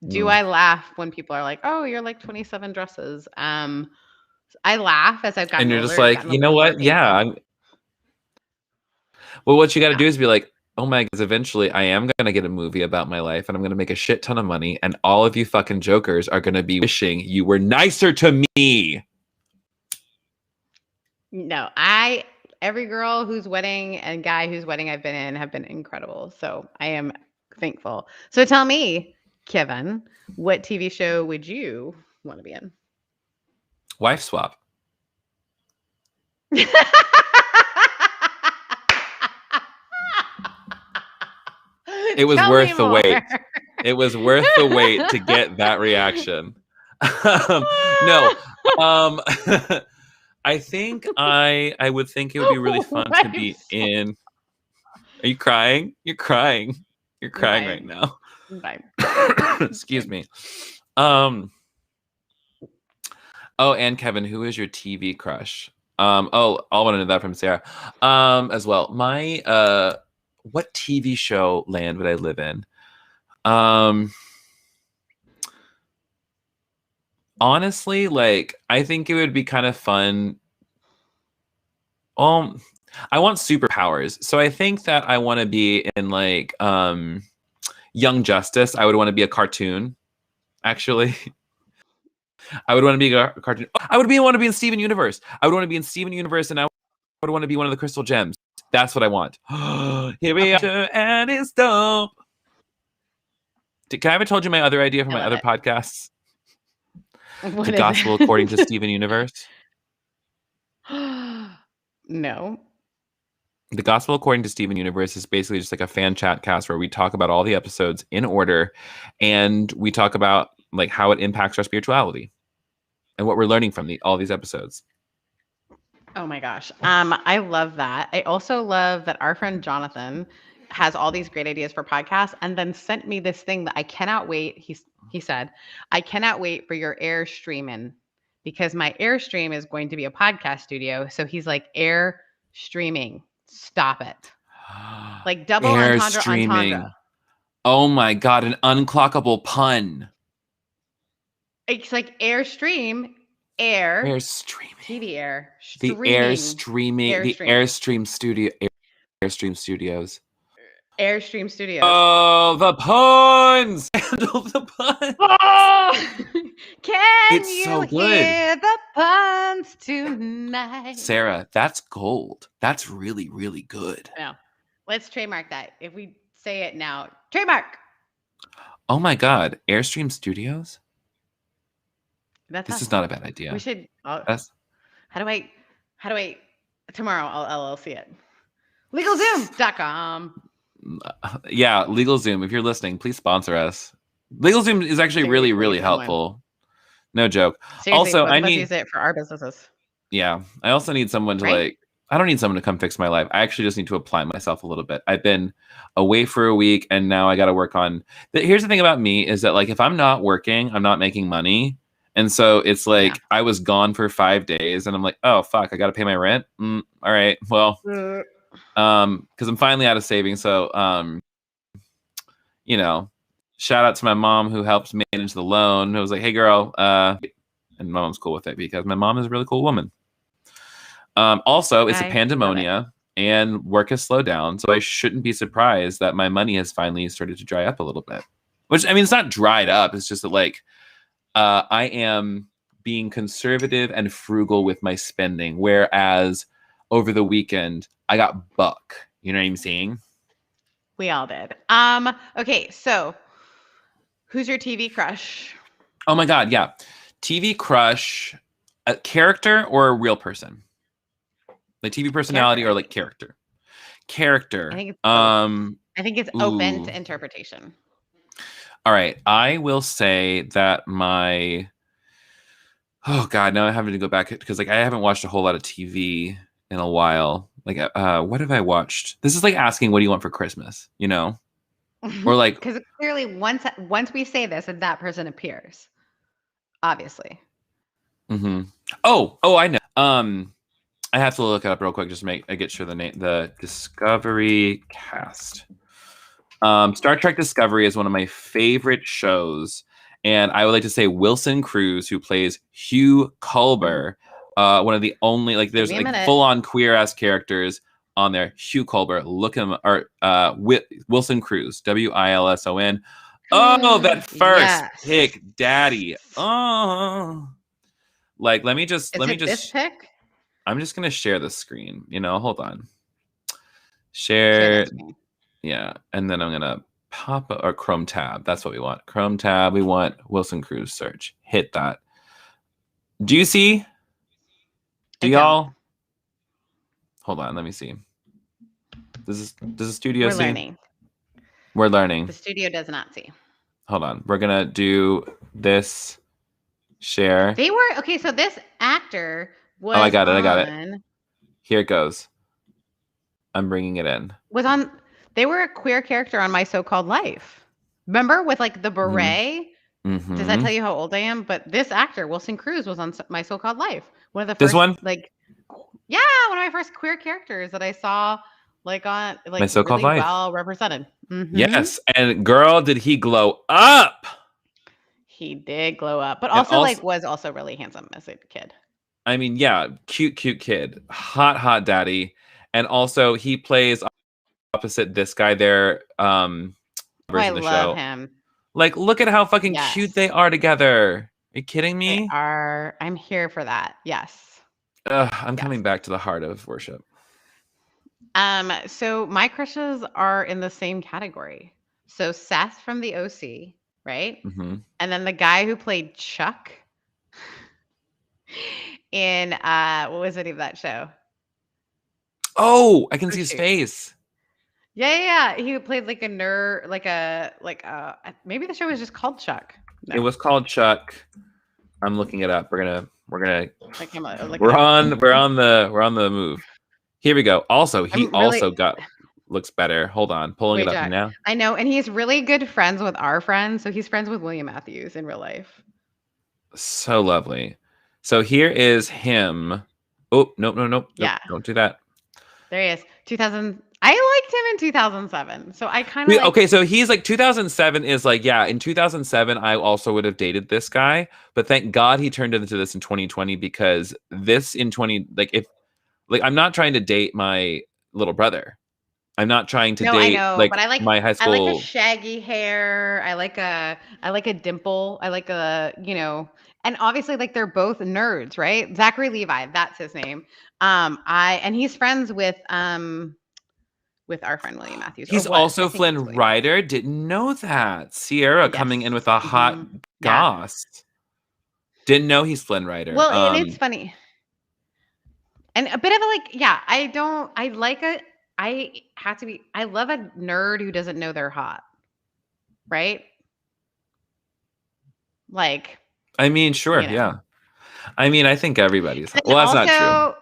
Do Mm. I laugh when people are like, "Oh, you're like 27 dresses"? I laugh as I've gotten And you're older. just It's like, gotten a you know little more what? Yeah. painful. Well, what you got to Yeah. do is be like, oh my God, eventually I am going to get a movie about my life and I'm going to make a shit ton of money. And all of you fucking jokers are going to be wishing you were nicer to me. No, every girl whose wedding and guy whose wedding I've been in have been incredible. So I am thankful. So tell me, Kevin, what TV show would you want to be in? Wife swap. It was Tell worth me the more. wait. It was worth the wait to get that reaction. No. I think I would think it would be really fun to be Wife swap. in. Are you crying? You're crying. You're crying right Fine. now. Fine. Excuse me. Oh, and Kevin, who is your TV crush? Oh, I'll want to know that from Sarah. As well. My what TV show land would I live in? Honestly, like I think it would be kind of fun. I want superpowers. So I think that I want to be in like Young Justice. I would want to be a cartoon, actually. I would want to be a cartoon. I would want to be in Steven Universe. I would want to be in Steven Universe, and I would want to be one of the Crystal Gems. That's what I want. Here we are, and it's dope. Can I ever told you my other idea for my other podcasts? What The is Gospel it? According to Steven Universe. No. The Gospel According to Steven Universe is basically just like a fan chat cast where we talk about all the episodes in order, and we talk about like how it impacts our spirituality and what we're learning from all these episodes. Oh my gosh. I love that. I also love that our friend Jonathan has all these great ideas for podcasts and then sent me this thing that I cannot wait. He said, I cannot wait for your Airstreaming because my Airstream is going to be a podcast studio. So he's like, Air streaming. Stop it. Like double Air entendre. streaming. Oh my God, an unclockable pun. It's like Airstream, Air streaming. TV Air. The Airstream Studios. Airstream Studios. Oh, the puns! Handle the puns. Oh, can It's you so good. hear the puns tonight? Sarah, that's gold. That's really, really good. No, let's trademark that. If we say it now, trademark. Oh my God, Airstream Studios. This is not a bad idea. We should. How do I? Tomorrow I'll LLC it. LegalZoom.com. Yeah, LegalZoom. If you're listening, please sponsor us. LegalZoom is actually really, really helpful. No joke. Seriously, Also, both I of us need. use it for our businesses. Yeah, I also need someone to Right? I don't need someone to come fix my life. I actually just need to apply myself a little bit. I've been away for a week and now I got to work on. Here's the thing about me is that like if I'm not working, I'm not making money. And so it's like I was gone for 5 days and I'm like, "Oh fuck, I got to pay my rent." All right. Well, cuz I'm finally out of savings, so you know, shout out to my mom who helped manage the loan. It was like, "Hey girl, and my mom's cool with it because my mom is a really cool woman. Also, it's a pandemonia and work has slowed down. So I shouldn't be surprised that my money has finally started to dry up a little bit. Which, I mean, it's not dried up. It's just that, like, I am being conservative and frugal with my spending. Whereas over the weekend, I got buck. You know what I'm saying? We all did. Okay, so who's your TV crush? Oh my God, yeah. TV crush, a character or a real person? Like TV personality or like character? Character. I think it's both. I think it's open to interpretation. All right. I will say that oh God, now I have to go back because like I haven't watched a whole lot of TV in a while. Like, what have I watched? This is like asking, what do you want for Christmas? You know, or like because clearly once we say this, and that person appears, obviously. Mm-hmm. Oh, I know. I have to look it up real quick just to get sure the name. The Discovery cast. Star Trek Discovery is one of my favorite shows, and I would like to say Wilson Cruz, who plays Hugh Culber, one of the only there's like full on queer ass characters on there. Hugh Culber, look him or Wilson Cruz, Wilson. Oh, that first pick, Daddy. Oh, like let me just this pick? I'm just gonna share the screen. You know, hold on. Share. Yeah, and then I'm gonna pop or Chrome tab. That's what we want. Chrome tab. We want Wilson Cruz search. Hit that. Do you see? Do y'all? Hold on. Let me see. Does the studio see? Learning. We're learning. The studio does not see. Hold on. We're gonna do this. Share. They were okay. So this actor was. Oh, I got it. Here it goes. I'm bringing it in. They were a queer character on My So-Called Life. Remember with like the beret? Mm-hmm. Does that tell you how old I am? But this actor, Wilson Cruz, was on My So-Called Life. One of the first. This one? Yeah, one of my first queer characters that I saw on My So-Called really Life. well represented. Mm-hmm. Yes, and girl, did he glow up? He did glow up, but also was also really handsome as a kid. I mean, yeah, cute kid, hot daddy, and also he plays opposite this guy there. I love him. Like, look at how fucking cute they are together. Are you kidding me? They are. I'm here for that. Yes. I'm coming back to the heart of worship. So my crushes are in the same category. So Seth from the OC, right? Mm-hmm. And then the guy who played Chuck in what was the name of that show? Oh, I can see his face. Yeah. He played like a nerd, maybe the show was just called Chuck. No. It was called Chuck. I'm looking it up. We're gonna we're on the move. Here we go. Also, he looks better. Hold on, pulling it up Jack. now. I know, and he's really good friends with our friends. So he's friends with William Matthews in real life. So lovely. So here is him. Oh, nope. Yeah. Don't do that. There he is. 2000. I liked him in 2007. So I kind of okay. So he's like 2007 is like, yeah, in 2007, I also would have dated this guy. But thank God he turned into this in 2020 because this in 20, I'm not trying to date my little brother. I'm not trying to date but I my high school. I like a shaggy hair. I like a dimple. I like and obviously they're both nerds, right? Zachary Levi, that's his name. And he's friends with our friend William Matthews. He's also Flynn Rider. Didn't know that. Sierra coming in with a hot goss. Didn't know he's Flynn Rider. Well, and it's funny. And a bit of I like I have to be. I love a nerd who doesn't know they're hot, right? Like, I mean, sure, you know. yeah. I mean, I think everybody's. And Well, that's not true. also,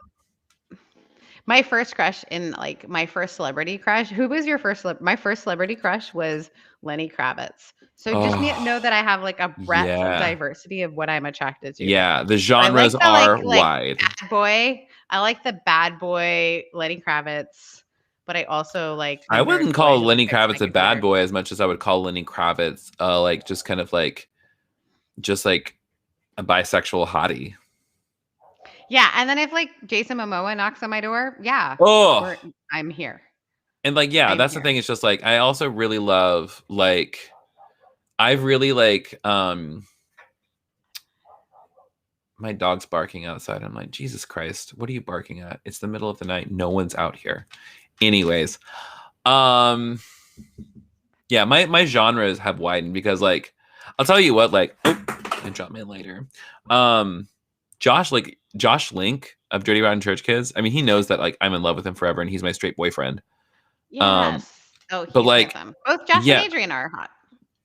my first crush in like my first celebrity crush. Who was your first? My first celebrity crush was Lenny Kravitz. So just know Oh, that I have like a breadth yeah. diversity of what I'm attracted to. Yeah, the So I like genres the are like wide. bad boy. I like the bad boy Lenny Kravitz, but I also like the I nerd wouldn't boy call who like Lenny fixed my Kravitz a bad computer. boy as much as I would call Lenny Kravitz like just kind of like just like a bisexual hottie. Yeah, and then if like Jason Momoa knocks on my door, yeah, Oh, I'm here. and like yeah, I'm that's the here. thing. It's just like I also really love like I've really like my dog's barking outside. I'm like, Jesus Christ, what are you barking at? It's the middle of the night. No one's out here. Anyways, um yeah, my genres have widened because like I'll tell you what, like I drop my later. Josh Link of Dirty Rotten Church Kids. I mean, he knows that like I'm in love with him forever and he's my straight boyfriend. Um, Yes. Oh, but he's like, handsome. Both Josh and yeah, Adrian are hot.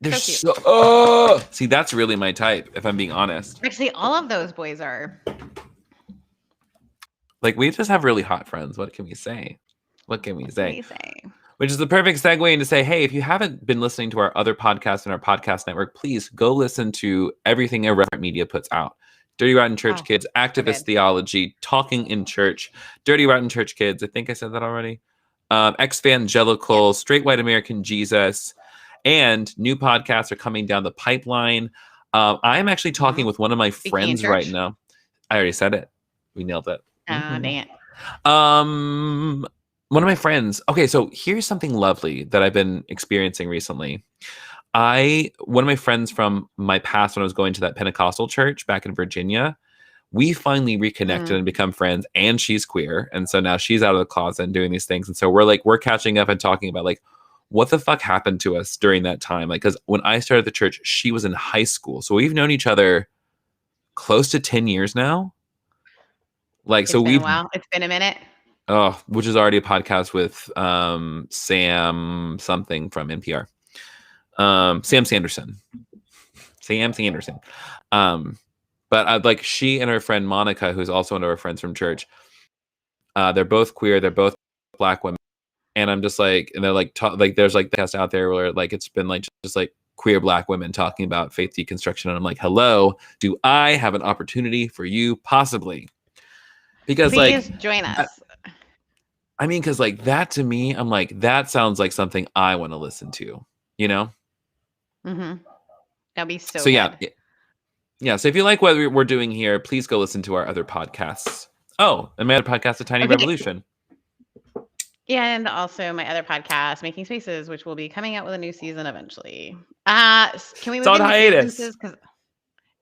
they're So cute. so oh see, that's really my type, if I'm being honest. Actually, all of those boys are. Like we just have really hot friends. What can we say? What can we What can say? we say? Which is the perfect segue into say, hey, if you haven't been listening to our other podcasts in our podcast network, please go listen to everything Irreverent Media puts out. Dirty Rotten Church Oh, Kids, so Activist good. Theology, Talking in Church, Dirty Rotten Church Kids. I think I said that already. Exvangelical, Yes. Straight White American Jesus, and new podcasts are coming down the pipeline. I'm actually talking with one of my Speaking in friends right church. now. I already said it. We nailed it. Oh, dang it. Um, one of my friends. Okay, so here's something lovely that I've been experiencing recently. One of my friends from my past when I was going to that Pentecostal church back in Virginia, we finally reconnected Mm. and become friends, and she's queer. And so now she's out of the closet and doing these things. And so we're catching up and talking about like what the fuck happened to us during that time. Like, because when I started the church, she was in high school. So we've known each other close to 10 years now. Like, so It's been a we've while. It's been a minute. Oh, which is already a podcast with Sam something from NPR. Sam Sanderson. Sam Sanderson. But I'd like she and her friend Monica, who's also one of our friends from church. They're both queer. They're both Black women, and I'm just like, and they're like, like there's like the cast out there where like it's been like just like queer Black women talking about faith deconstruction, and I'm like, hello, do I have an opportunity for you, possibly? Because Please like join us. I mean, because like that to me, I'm like, that sounds like something I want to listen to, you know? Mm-hmm. That'd be so So yeah. good. Yeah. So if you like what we're doing here, please go listen to our other podcasts. Oh, and my other podcast, A Tiny Okay. Revolution. And also my other podcast, Making Spaces, which will be coming out with a new season eventually. Can we It's move on into hiatus. grievances? Because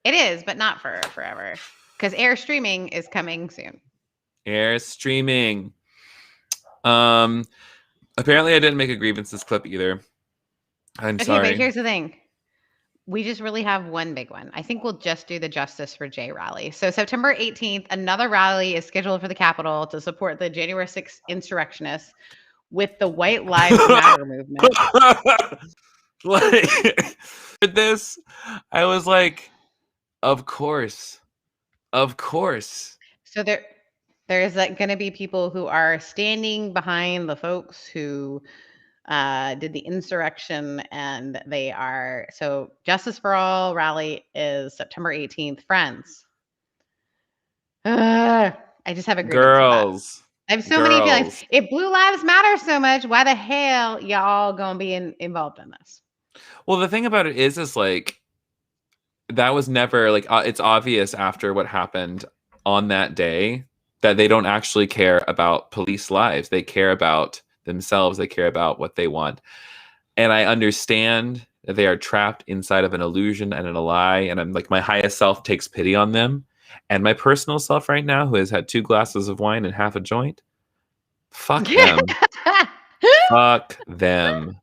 it is, but not for forever. Because air streaming is coming soon. Air streaming. Apparently I didn't make a grievances clip either. I'm sorry. But here's the thing. We just really have one big one. I think we'll just do the Justice for Jay rally. So September 18th, another rally is scheduled for the Capitol to support the January 6th insurrectionists with the White Lives Matter movement. Like this, I was like, of course. Of course. So there's like going to be people who are standing behind the folks who did the insurrection, and they are so Justice for All rally is September 18th. Friends, I just have a grievance with that. Girls. I have so many feelings. Girls. If Blue Lives Matter so much, why the hell y'all gonna be involved in this? Well, the thing about it is like that was never like it's obvious after what happened on that day that they don't actually care about police lives. They care about themselves. They care about what they want. And I understand that they are trapped inside of an illusion and in a lie. And I'm like, my highest self takes pity on them. And my personal self right now, who has had 2 glasses of wine and half a joint, fuck them. Fuck them.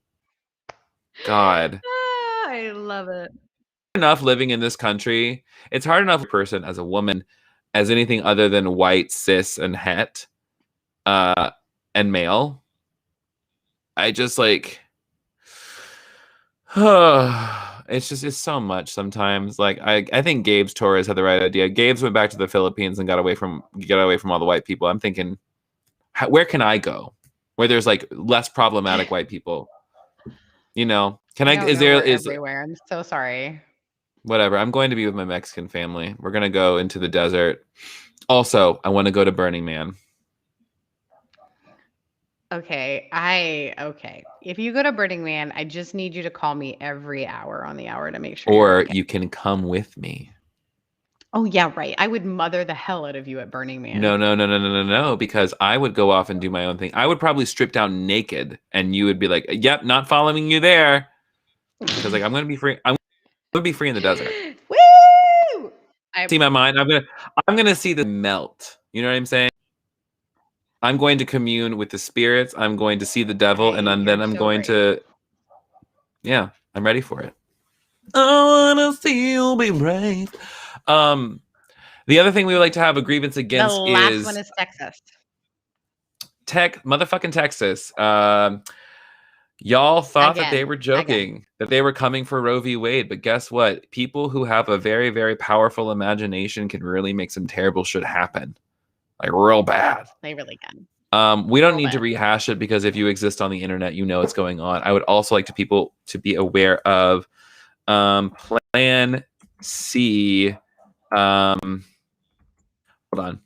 God. I love it. Enough living in this country. It's hard enough for a person as a woman, as anything other than white, cis, and het, and male. I just like, it's so much sometimes. Like I think Gabe's Torres had the right idea. Gabe's went back to the Philippines and got away from all the white people. I'm thinking, where can I go where there's like less problematic white people? You know, can I? don't Is know there where is everywhere. I'm so sorry. whatever. I'm going to be with my Mexican family. We're gonna go into the desert. Also, I want to go to Burning Man. Okay, okay. If you go to Burning Man, I just need you to call me every hour on the hour to make sure you're Or okay. you can come with me. Oh yeah, right. I would mother the hell out of you at Burning Man. No, because I would go off and do my own thing. I would probably strip down naked, and you would be like, "Yep, not following you there," because like I'm gonna be free. I'm gonna be free in the desert. Woo! See my mind. I'm gonna see the melt. You know what I'm saying? I'm going to commune with the spirits. I'm going to see the devil, and then I'm going to. Yeah, I'm ready for it. I wanna see you be brave. The other thing we would like to have a grievance against the last is one is Texas. motherfucking Texas. Y'all thought that they Again. were joking, that they were coming for Roe v. Wade, but guess what? People who have a very, very powerful imagination can really make some terrible shit happen, like real bad. They really can. We don't need to rehash it because if you exist on the internet, you know what's going on. I would also like people to be aware of Plan C. Hold on.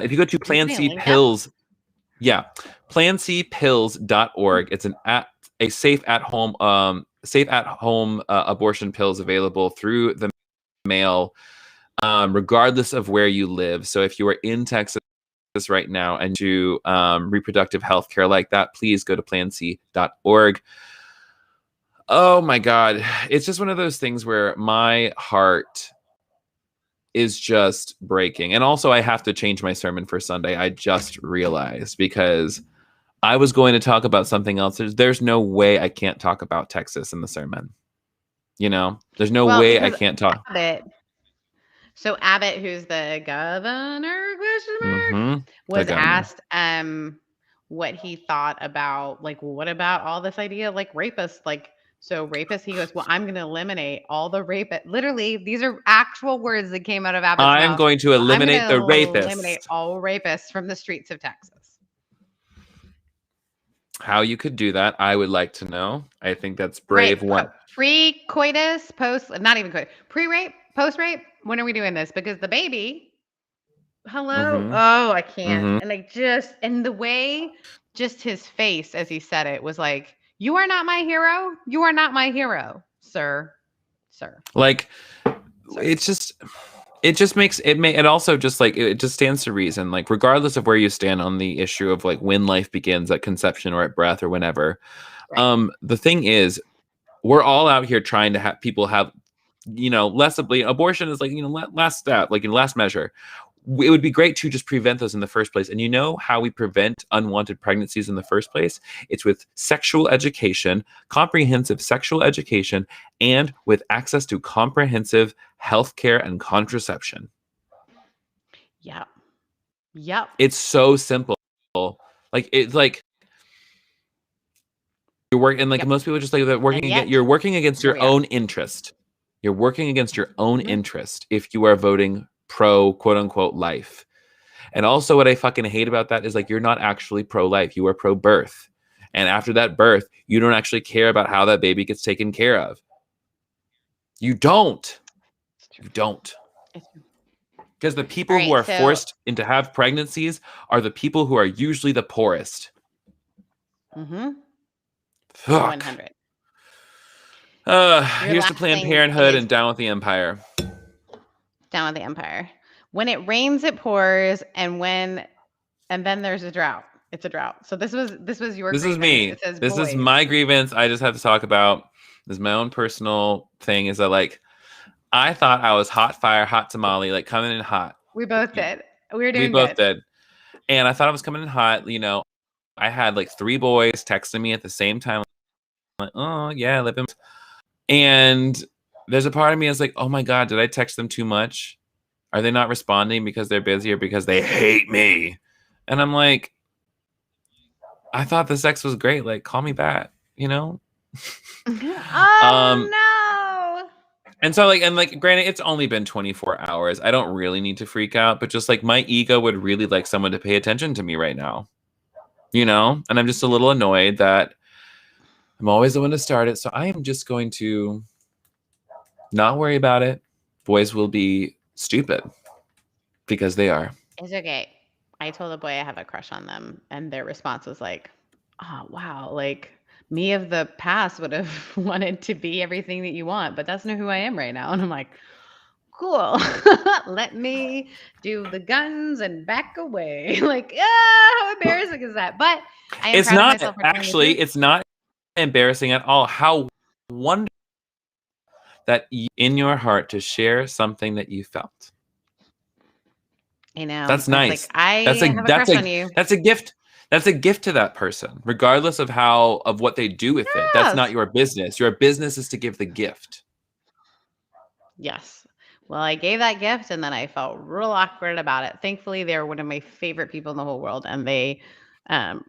If you go to Plan C Pills, yeah, plancpills.org. It's a safe at home abortion pills available through the mail, regardless of where you live. So if you are in Texas right now and do reproductive health care like that, please go to planc.org. Oh my God. It's just one of those things where my heart is just breaking. And also I have to change my sermon for Sunday. I just realized because I was going to talk about something else. There's no way I can't talk about Texas in the sermon. You know, there's no way I can't talk. So Abbott, who's the governor, Mm-hmm. was asked what he thought about, like, what about all this idea of like rapists, like, so rapists, he goes, well, I'm going to eliminate all the rapists. Literally, these are actual words that came out of Abbott's mouth. I'm going to eliminate the rapists. Eliminate all rapists from the streets of Texas. How you could do that, I would like to know. I think that's brave. Right. Pre-coitus, not even coitus, pre-rape, post-rape. When are we doing this? Because the baby, hello. Mm-hmm. Oh, I can't. Mm-hmm. And like and the way, just his face as he said it was like, you are not my hero. You are not my hero, sir. Like, it's just. It just makes it also just like it just stands to reason, like regardless of where you stand on the issue of like when life begins at conception or at birth or whenever. Right. The thing is, we're all out here trying to have people have, less of abortion is like, last step, like in last measure. It would be great to just prevent those in the first place. And you know how we prevent unwanted pregnancies in the first place? It's with sexual education, comprehensive sexual education, and with access to comprehensive healthcare and contraception. Yep. It's so simple. Like it's like you're working, and like most people just like that working. You're working against your own interest. You're working against your own interest if you are voting pro quote unquote life. And also what I fucking hate about that is like you're not actually pro-life, you are pro-birth. And after that birth, you don't actually care about how that baby gets taken care of. You don't. Because the people who are forced into have pregnancies are the people who are usually the poorest. Mm-hmm. Fuck. 100. Here's to Planned Parenthood and down with the empire. Down with the empire. When it rains, it pours, and then there's a drought. It's a drought. So this was your. This grievance. is me. It says, this is my grievance. I just have to talk about. This is my own personal thing. Is that like, I thought I was hot fire, hot tamale, like coming in hot. We both did. We both good. did. And I thought I was coming in hot. I had like 3 boys texting me at the same time. Like, oh yeah, let them. And there's a part of me that's like, oh my God, did I text them too much? Are they not responding because they're busy or because they hate me? And I'm like, I thought the sex was great. Like, call me back, you know? Oh no. And so like granted, it's only been 24 hours. I don't really need to freak out, but just like my ego would really like someone to pay attention to me right now. You know? And I'm just a little annoyed that I'm always the one to start it. So I am just going to not worry about it. Boys will be stupid because they are. It's okay. I told a boy I have a crush on them, and their response was like, "Oh wow, like me of the past would have wanted to be everything that you want, but that's not who I am right now." And I'm like, "Cool, let me do the guns and back away." Like, how embarrassing is that? But I am It's proud of not myself for telling the actually, truth. it's not embarrassing at all. How wonderful that in your heart to share something that you felt. You know, That's I was like, nice. I have a That's crush a on you. that's a gift. That's a gift to that person, regardless of what they do with it. That's not Yes. your business. Your business is to give the gift. Yes. Well, I gave that gift and then I felt real awkward about it. Thankfully, they're one of my favorite people in the whole world and they um,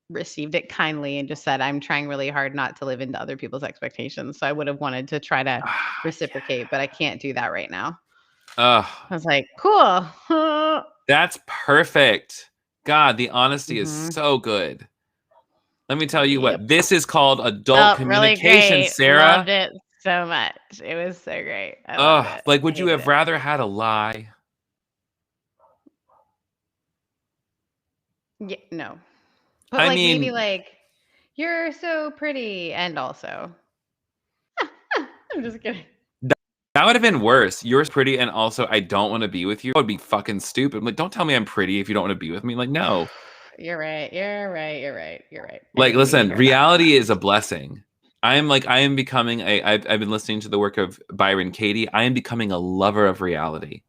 received it kindly and just said, I'm trying really hard not to live into other people's expectations. So I would have wanted to try to reciprocate, but I can't do that right now. Ugh, I was like, cool. that's perfect. God, the honesty is hmm so good. Let me tell you Yep. what, this is called adult Felt really communication, great. Loved Sarah. it so much. It was so great. I loved Ugh, it. like I would you hated have it. rather had a lie? Yeah, no. But I like maybe mean, like, you're so pretty and also. I'm just kidding. that would have been worse. You're pretty, and also I don't want to be with you. That would be fucking stupid. I'm like, don't tell me I'm pretty if you don't want to be with me. Like, no. You're right. You're right. You're right. You're right. I Like, didn't need to listen, hear that from reality them. is a blessing. I am becoming I've been listening to the work of Byron Katie. I am becoming a lover of reality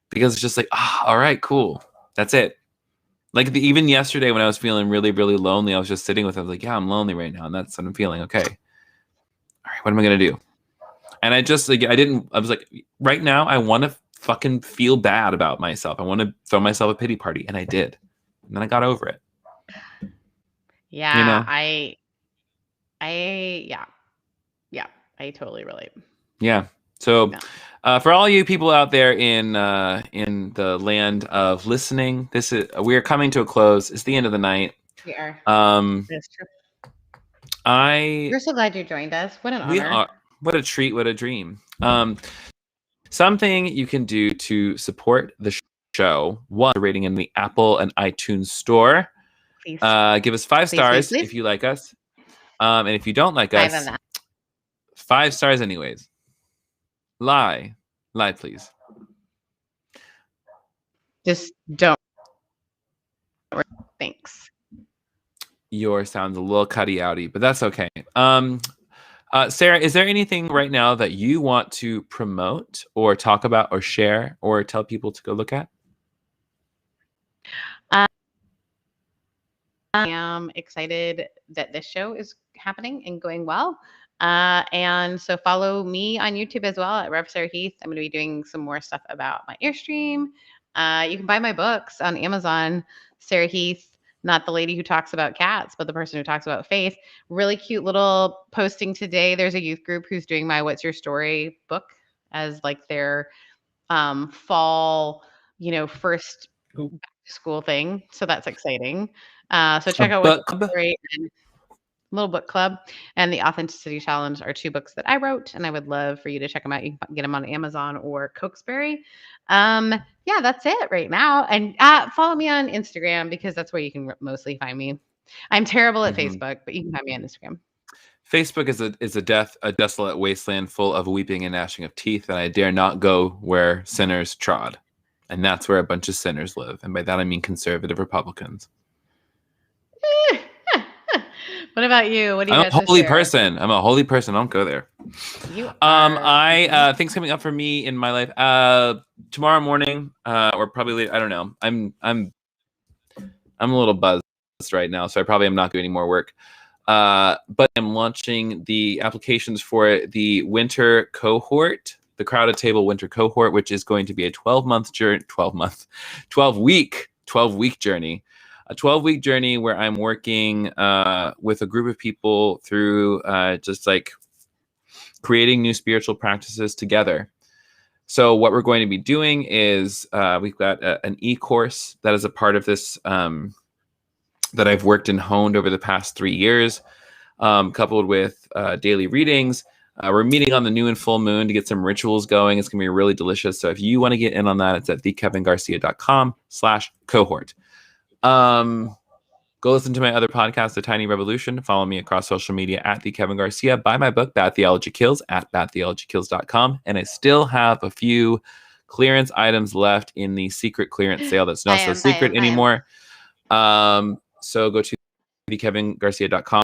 because it's just like, all right, cool. That's it. Like even yesterday when I was feeling really, really lonely, I was just sitting with. I was like, yeah, I'm lonely right now, and that's what I'm feeling. Okay, all right, what am I gonna do? And I just like I didn't. I was like, right now, I want to fucking feel bad about myself. I want to throw myself a pity party, and I did. And then I got over it. You Yeah, know? yeah, yeah. I totally relate. Yeah. So, No, for all you people out there in the land of listening, we are coming to a close. It's the end of the night. we are. Um, That's true. I We're so glad you joined us. What an we honor. are what a treat, what a dream. Something you can do to support the show: one, rating in the Apple and iTunes store. Please, Give us 5 please, please, stars please. if you like us, and if you don't like 5 of us, them. 5 stars anyways. Lie, please. Just don't. Thanks. Your sounds a little cutty outy, but that's okay. Sarah, is there anything right now that you want to promote or talk about or share or tell people to go look at? I am excited that this show is happening and going well. And so follow me on YouTube as well at Rev Sarah Heath. I'm going to be doing some more stuff about my Airstream. You can buy my books on Amazon. Sarah Heath, not the lady who talks about cats, but the person who talks about faith. Really cute little posting today. There's a youth group who's doing my What's Your Story book as like their fall, first Ooh. back to school thing. So that's exciting. So A check out What's book club? Story and Little Book Club and the Authenticity Challenge are 2 books that I wrote, and I would love for you to check them out. You can get them on Amazon or Cokesbury. Yeah, that's it right now. And follow me on Instagram because that's where you can mostly find me. I'm terrible at Mhm. Facebook, but you can find me on Instagram. Facebook is a desolate wasteland full of weeping and gnashing of teeth, and I dare not go where sinners trod. And that's where a bunch of sinners live. And by that I mean conservative Republicans. What about you? What do you I'm got a to holy share? person. I'm a holy person. I don't go there. You are. Things coming up for me in my life. Tomorrow morning, or probably later. I don't know. I'm a little buzzed right now, so I probably am not doing any more work. But I'm launching the applications for the winter cohort, the Crowded Table winter cohort, which is going to be a 12 week journey a 12-week journey where I'm working with a group of people through just like creating new spiritual practices together. So what we're going to be doing is we've got an e-course that is a part of this that I've worked and honed over the past 3 years, coupled with daily readings. We're meeting on the new and full moon to get some rituals going. It's going to be really delicious. So if you want to get in on that, it's at thekevingarcia.com/cohort. Go listen to my other podcast, The Tiny Revolution. Follow me across social media at The Kevin Garcia. Buy my book, Bad Theology Kills, at badtheologykills.com. And I still have a few clearance items left in the secret clearance sale that's not so secret anymore. So go to thekevingarcia.com/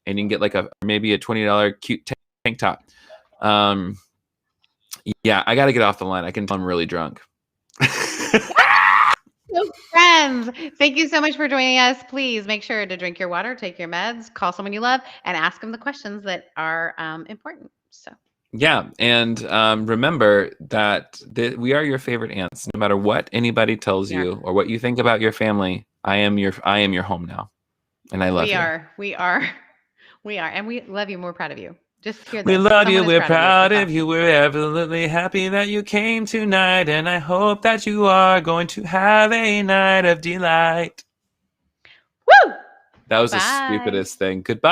and you can get like maybe a $20 cute tank top. Yeah, I got to get off the line. I can tell I'm really drunk. So friends, thank you so much for joining us. Please make sure to drink your water, take your meds, call someone you love, and ask them the questions that are important. So yeah, and remember that we are your favorite aunts. No matter what anybody tells you or what you think about your family, I am your home now, and I love you. We are, and we love you. We're proud of you. Just hear this. We love you. We're proud of you. We're absolutely happy that you came tonight, and I hope that you are going to have a night of delight. Woo! That was the stupidest thing. Goodbye.